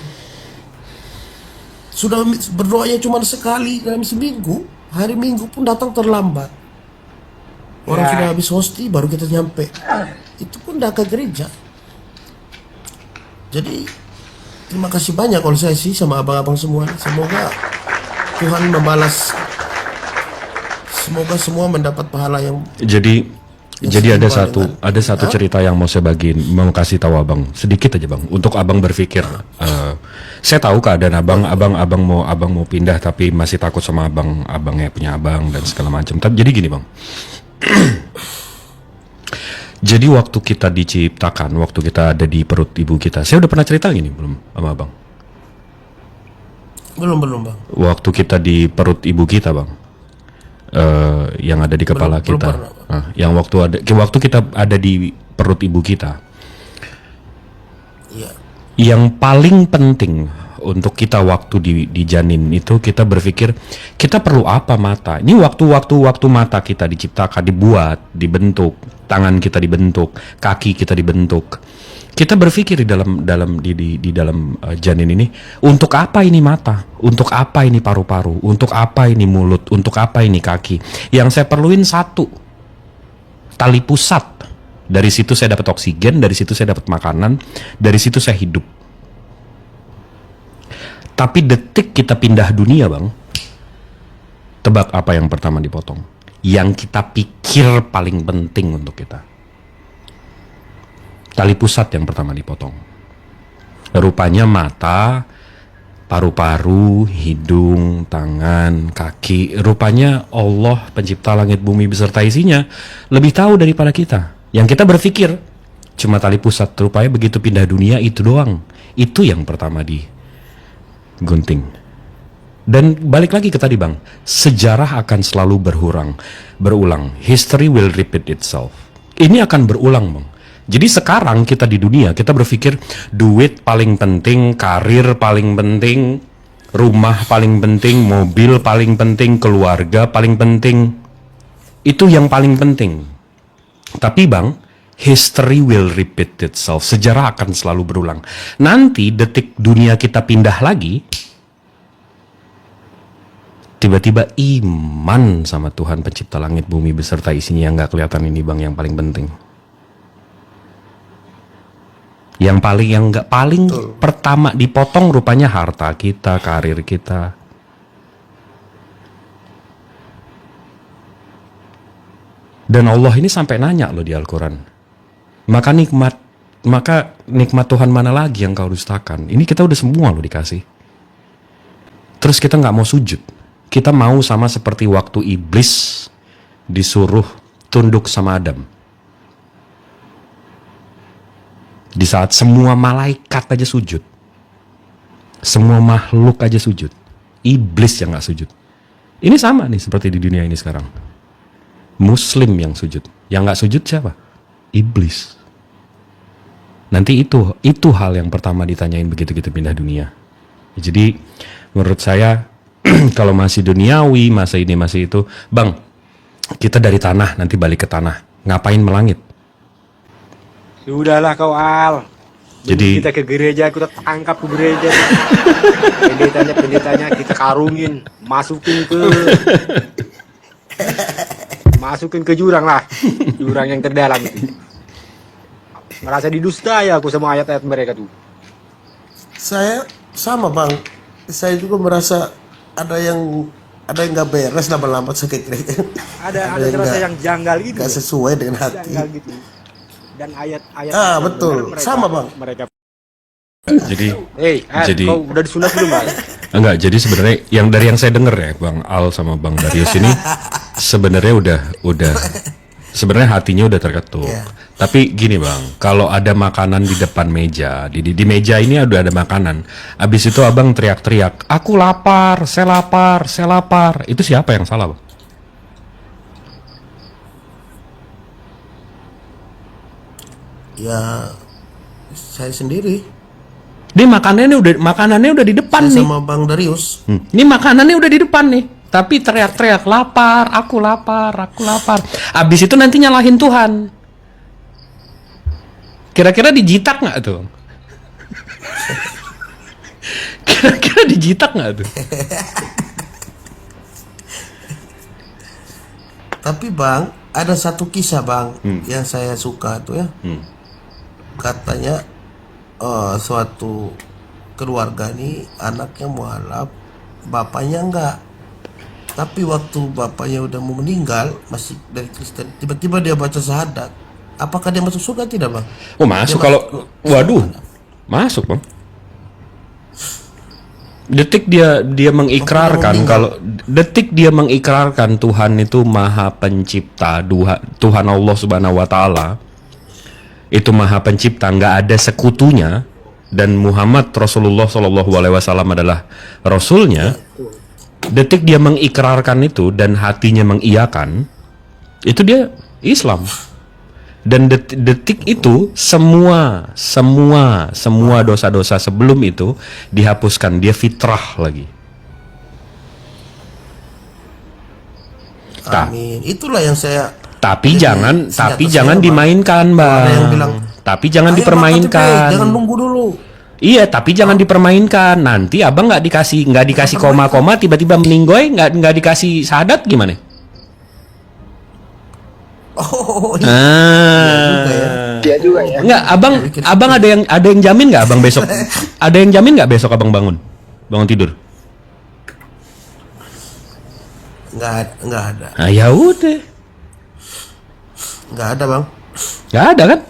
Sudah berdoanya cuma sekali dalam seminggu, hari Minggu pun datang terlambat. Orang sudah habis hosti baru kita nyampe. Itu pun udah ke gereja. Jadi terima kasih banyak kalau saya sih sama abang-abang semua. Semoga Tuhan membalas. Semoga semua mendapat pahala yang. Jadi ada satu cerita yang mau saya bagiin, mau kasih tahu abang sedikit aja bang, untuk abang berpikir. Saya tahu keadaan abang mau pindah tapi masih takut sama abangnya punya abang dan segala macam. Tapi jadi gini bang, jadi waktu kita diciptakan, waktu kita ada di perut ibu kita, saya udah pernah cerita gini belum sama abang? Belum bang. Waktu kita di perut ibu kita bang, yang ada di kepala kita. Yang waktu kita ada di perut ibu kita, yang paling penting untuk kita waktu di janin itu kita berpikir kita perlu apa mata. Ini waktu mata kita diciptakan, dibuat, dibentuk, tangan kita dibentuk, kaki kita dibentuk. Kita berpikir di dalam janin ini, untuk apa ini mata, untuk apa ini paru-paru, untuk apa ini mulut, untuk apa ini kaki. Yang saya perluin satu, tali pusat. Dari situ saya dapat oksigen, dari situ saya dapat makanan, dari situ saya hidup. Tapi detik kita pindah dunia bang, tebak apa yang pertama dipotong? Yang kita pikir paling penting untuk kita. Tali pusat yang pertama dipotong. Rupanya mata, paru-paru, hidung, tangan, kaki. Rupanya Allah pencipta langit bumi beserta isinya lebih tahu daripada kita. Yang kita berpikir cuma tali pusat, rupanya begitu pindah dunia itu doang. Itu yang pertama digunting. Dan balik lagi ke tadi bang, sejarah akan selalu berulang. History will repeat itself. Ini akan berulang bang. Jadi sekarang kita di dunia, kita berpikir duit paling penting, karir paling penting, rumah paling penting, mobil paling penting, keluarga paling penting. Itu yang paling penting. Tapi bang, history will repeat itself. Sejarah akan selalu berulang. Nanti detik dunia kita pindah lagi, tiba-tiba iman sama Tuhan pencipta langit bumi beserta isinya yang gak kelihatan ini bang yang paling penting. Yang paling pertama dipotong rupanya harta kita, karir kita. Dan Allah ini sampai nanya loh di Al-Quran. Maka nikmat Tuhan mana lagi yang kau dustakan? Ini kita udah semua loh dikasih. Terus kita nggak mau sujud. Kita mau sama seperti waktu iblis disuruh tunduk sama Adam. Di saat semua malaikat aja sujud, semua makhluk aja sujud, iblis yang gak sujud. Ini sama nih seperti di dunia ini sekarang. Muslim yang sujud, yang gak sujud siapa? Iblis. Nanti itu hal yang pertama ditanyain begitu kita pindah dunia. Jadi menurut saya kalau masih duniawi, masa ini masih itu, bang, kita dari tanah nanti balik ke tanah, ngapain melangit? Sudahlah kau Al. Jadi kita ke gereja, kita tangkap ke gereja. Pendetanya kita karungin, masukin ke jurang lah, jurang yang terdalam itu. Merasa didustai aku sama ayat-ayat mereka tuh. Saya sama bang. Saya juga merasa ada yang nggak beres lama-lama sakit gereja. Ada rasa yang janggal gitu. Nggak sesuai dengan hati. Janggal gitu. Dan ayat-ayat betul mereka, sama bang. Mereka jadi kau udah disunat belum bang? Enggak, jadi sebenarnya yang saya dengar ya Bang Al sama Bang Darius ini sebenarnya udah sebenarnya hatinya udah terketuk. Tapi gini bang, kalau ada makanan di depan meja, di meja ini udah ada makanan, abis itu abang teriak-teriak, aku lapar, saya lapar, saya lapar. Itu siapa yang salah bang? Ya Saya sendiri. Dia makanannya udah di depan Saya nih. sama Bang Darius. Ini makanannya udah di depan nih. Tapi teriak-teriak, lapar, aku lapar, aku lapar. Abis itu nanti nyalahin Tuhan. Kira-kira dijitak nggak tuh? Kira-kira dijitak nggak tuh? Tapi Bang, ada satu kisah Bang yang saya suka tuh ya. Katanya suatu keluarga nih anaknya mualaf, bapaknya enggak. Tapi waktu bapaknya udah mau meninggal, masih dari Kristen, tiba-tiba dia baca syahadat. Apakah dia masuk surga tidak Bang? Oh masuk Dia kalau, masuk- waduh, masuk Bang. Detik dia mengikrarkan kalau detik dia mengikrarkan Tuhan itu Maha Pencipta, Tuhan Allah Subhanahu wa taala. Itu Maha Pencipta, nggak ada sekutunya, dan Muhammad Rasulullah Shallallahu alaihi wasallam adalah rasulnya. Detik dia mengikrarkan itu dan hatinya mengiyakan, itu dia Islam. Dan detik itu semua dosa-dosa sebelum itu dihapuskan, dia fitrah lagi. Amin. Itulah yang saya. Tapi Jadi, jangan senjata saya, jangan Bang. dimainkan, Ada yang Bang. bilang, Tapi jangan "Ayo, Bang, dipermainkan. KTP, jangan nunggu dulu." Iya, tapi jangan dipermainkan. Nanti abang nggak dikasih koma-koma, tiba-tiba meninggoy, nggak dikasih syahadat gimana? Oh, iya. Iya juga ya. Nggak, abang ada yang jamin nggak abang besok? Ada yang jamin nggak besok abang bangun tidur? Nggak ada. Nah, ya udah, Nggak ada Bang. nggak ada kan?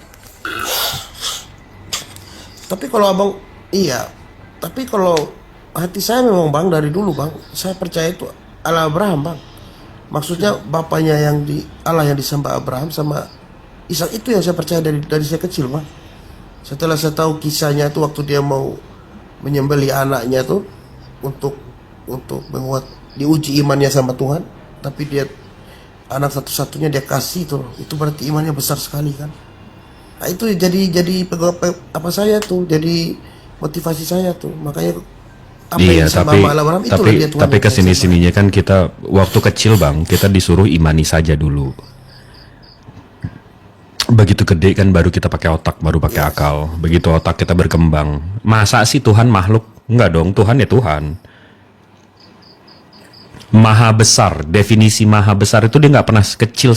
Tapi kalau abang, iya. Tapi kalau hati saya memang Bang dari dulu Bang, saya percaya itu Allah Abraham Bang. Maksudnya bapaknya yang Allah yang disembah Abraham sama Ishak, itu yang saya percaya dari saya kecil Bang. Setelah saya tahu kisahnya itu waktu dia mau menyembelih anaknya tuh untuk menguat, diuji imannya sama Tuhan, tapi dia anak satu-satunya dia kasih tuh, itu berarti imannya besar sekali kan. Nah, itu jadi apa saya tuh, jadi motivasi saya tuh, makanya apa Iya, yang disembah tapi Allah Abraham, itulah dia Tuhan tapi yang saya kesini-sininya kan kita waktu kecil Bang, kita disuruh imani saja dulu. Begitu gede kan baru kita pakai otak, baru pakai akal. Begitu otak kita berkembang, masa sih Tuhan makhluk? Enggak dong, Tuhan ya Tuhan. Maha besar, definisi maha besar itu dia nggak pernah kecil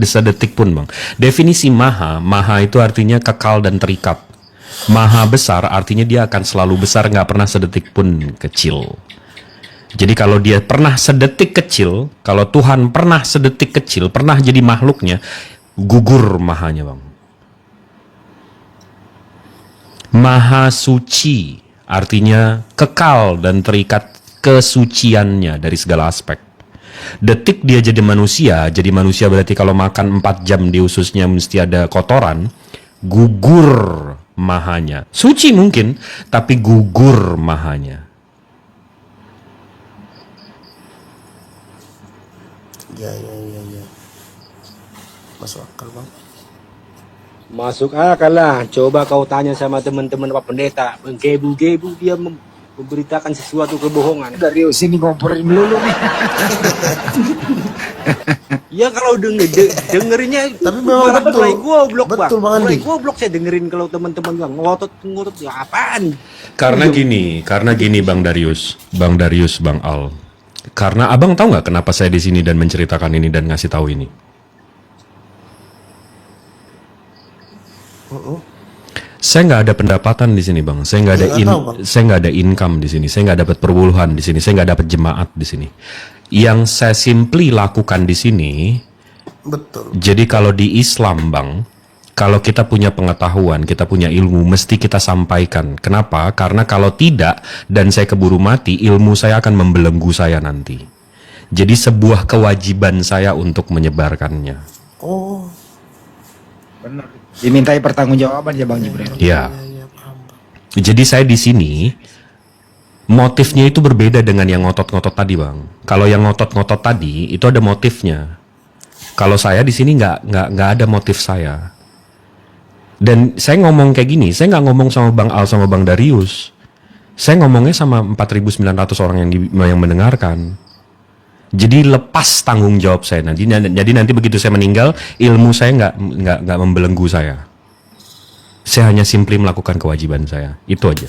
sedetik pun Bang. Definisi maha itu artinya kekal dan terikat. Maha besar artinya dia akan selalu besar, nggak pernah sedetik pun kecil. Jadi kalau dia pernah sedetik kecil, kalau Tuhan pernah sedetik kecil, pernah jadi makhluknya, gugur mahanya Bang. Maha suci artinya kekal dan terikat kesuciannya dari segala aspek. Detik dia jadi manusia berarti kalau makan 4 jam di ususnya mesti ada kotoran, gugur mahanya. Suci mungkin, tapi gugur mahanya. Ya. Masuk akal Bang. Masuk akal lah. Coba kau tanya sama teman-teman Pak Pendeta, menggebu-gebu dia memberitakan sesuatu kebohongan. Dari sini ngomporin melulu nih. Ya kalau dengerinnya, Tapi memang betul. mulai goblok Bang. Betul, Bang Andi. Mulai goblok saya dengerin kalau teman-teman bilang ngotot ya apaan? Karena gini Bang Darius, Bang Al. Karena abang tahu nggak kenapa saya di sini dan menceritakan ini dan ngasih tahu ini? Saya nggak ada pendapatan di sini Bang, saya nggak ada saya nggak ada income di sini, saya nggak dapat perpuluhan di sini, saya nggak dapat jemaat di sini. Yang saya simply lakukan di sini, Betul. jadi kalau di Islam Bang, kalau kita punya pengetahuan, kita punya ilmu, mesti kita sampaikan. Kenapa? Karena kalau tidak dan saya keburu mati, ilmu saya akan membelenggu saya nanti. Jadi sebuah kewajiban saya untuk menyebarkannya. Oh, Benar. Dimintai pertanggungjawaban ya Bang Jibril. Ya. Jadi saya di sini motifnya itu berbeda dengan yang ngotot-ngotot tadi Bang. Kalau yang ngotot-ngotot tadi itu ada motifnya. Kalau saya di sini nggak ada motif saya. Dan saya ngomong kayak gini, saya nggak ngomong sama Bang Al sama Bang Darius. Saya ngomongnya sama 4.900 orang yang mendengarkan. Jadi lepas tanggung jawab saya nanti. Jadi nanti begitu saya meninggal, ilmu saya nggak membelenggu saya. Saya hanya simply melakukan kewajiban saya. Itu aja.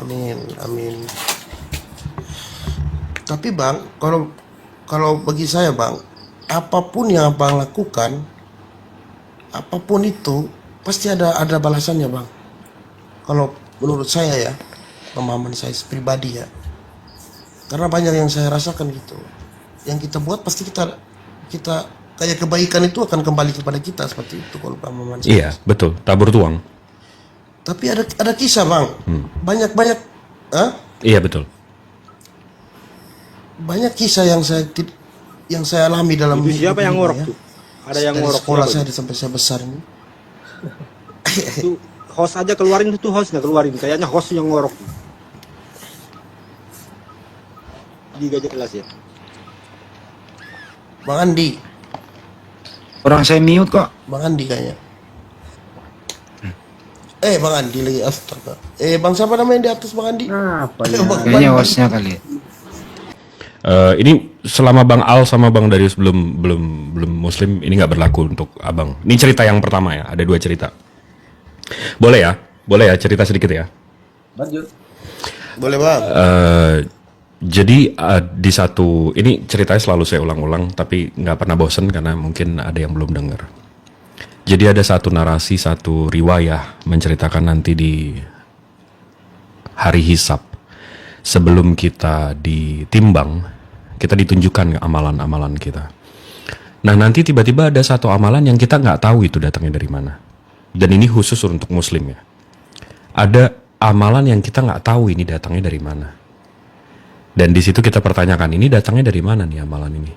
Amin, amin. Tapi Bang, kalau bagi saya Bang, apapun yang Abang lakukan, apapun itu pasti ada balasannya Bang. Kalau menurut saya ya, pemahaman saya pribadi ya. Karena banyak yang saya rasakan gitu. Yang kita buat pasti kita kayak kebaikan itu akan kembali kepada kita, seperti itu kalau pemahaman saya. Iya, betul. Tabur tuang. Tapi ada kisah Bang. Banyak. Iya, betul. Banyak kisah yang saya alami dalam Itu siapa yang hidup ini, ngorok ya. tuh? Ada yang Dari ngorok sekolah siapa saya itu? sampai saya besar ini. Itu host aja keluarin, itu hostnya keluarin. Kayaknya host yang ngorok. Di gajah kelas ya. Bang Andi, Orang saya mute kok. Bang Andi kayaknya. Bang Andi lagi, astaga. Bang siapa namanya di atas Bang Andi? Apa ya? Kayaknya hostnya kali. Ini selama Bang Al sama Bang Darius belum Muslim, ini nggak berlaku untuk Abang. Ini cerita yang pertama ya, ada 2 cerita. Boleh ya cerita sedikit ya. Lanjut. Boleh Bang. Jadi di satu, ini ceritanya selalu saya ulang-ulang, tapi nggak pernah bosen karena mungkin ada yang belum dengar. Jadi ada satu narasi, satu riwayah menceritakan nanti di hari hisab, sebelum kita ditimbang, kita ditunjukkan amalan-amalan kita. Nah nanti tiba-tiba ada satu amalan yang kita nggak tahu itu datangnya dari mana. Dan ini khusus untuk Muslim ya. Ada amalan yang kita nggak tahu ini datangnya dari mana. Dan di situ kita pertanyakan, ini datangnya dari mana nih amalan ini?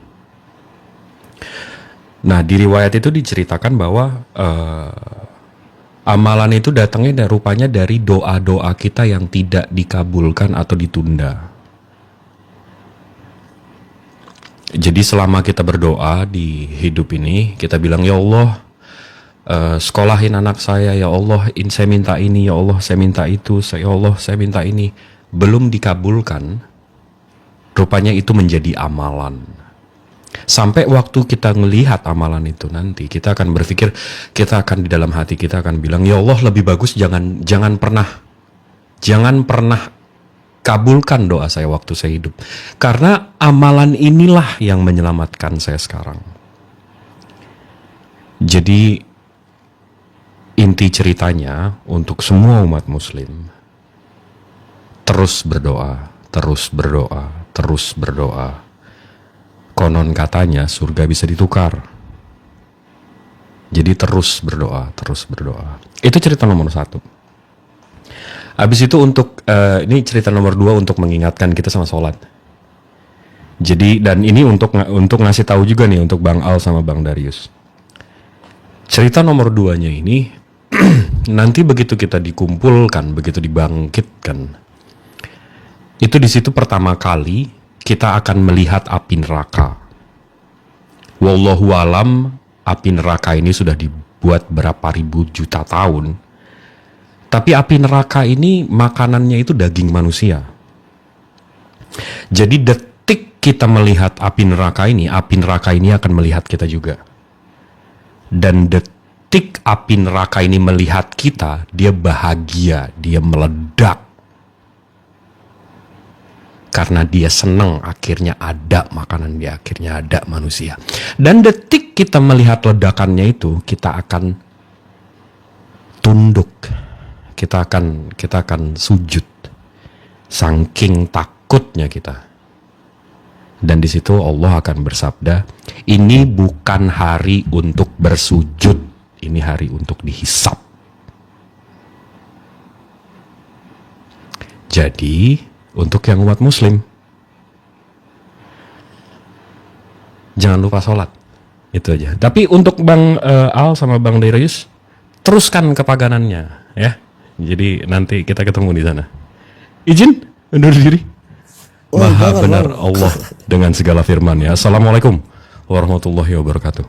Nah di riwayat itu diceritakan bahwa amalan itu datangnya rupanya dari doa-doa kita yang tidak dikabulkan atau ditunda. Jadi selama kita berdoa di hidup ini, kita bilang, ya Allah, sekolahin anak saya, ya Allah, saya minta ini, ya Allah, saya minta itu, ya Allah, saya minta ini. Belum dikabulkan, rupanya itu menjadi amalan. Sampai waktu kita melihat amalan itu nanti, kita akan berpikir, kita akan di dalam hati kita akan bilang, ya Allah, lebih bagus jangan pernah kabulkan doa saya waktu saya hidup. Karena amalan inilah yang menyelamatkan saya sekarang. Jadi inti ceritanya untuk semua umat Muslim, terus berdoa, terus berdoa, terus berdoa. Konon katanya surga bisa ditukar. Jadi terus berdoa, terus berdoa. Itu cerita nomor 1. Habis itu untuk ini cerita nomor 2 untuk mengingatkan kita sama sholat. Jadi dan ini untuk ngasih tahu juga nih untuk Bang Al sama Bang Darius. Cerita nomor 2-nya ini nanti begitu kita dikumpulkan, begitu dibangkitkan, itu di situ pertama kali kita akan melihat api neraka. Wallahu alam, api neraka ini sudah dibuat berapa ribu juta tahun. Tapi api neraka ini makanannya itu daging manusia. Jadi detik kita melihat api neraka ini akan melihat kita juga. Dan detik api neraka ini melihat kita, dia bahagia, dia meledak. Karena dia senang akhirnya ada makanan, dia akhirnya ada manusia. Dan detik kita melihat ledakannya itu, kita akan tunduk. Kita akan sujud. Saking takutnya kita. Dan di situ Allah akan bersabda, ini bukan hari untuk bersujud, ini hari untuk dihisab. Jadi untuk yang umat Muslim, jangan lupa sholat, itu aja. Tapi untuk Bang Al sama Bang Darius, teruskan kepaganannya, ya. Jadi nanti kita ketemu di sana. Izin undur diri. Maha benar Allah dengan segala firman-Nya. Assalamualaikum warahmatullahi wabarakatuh.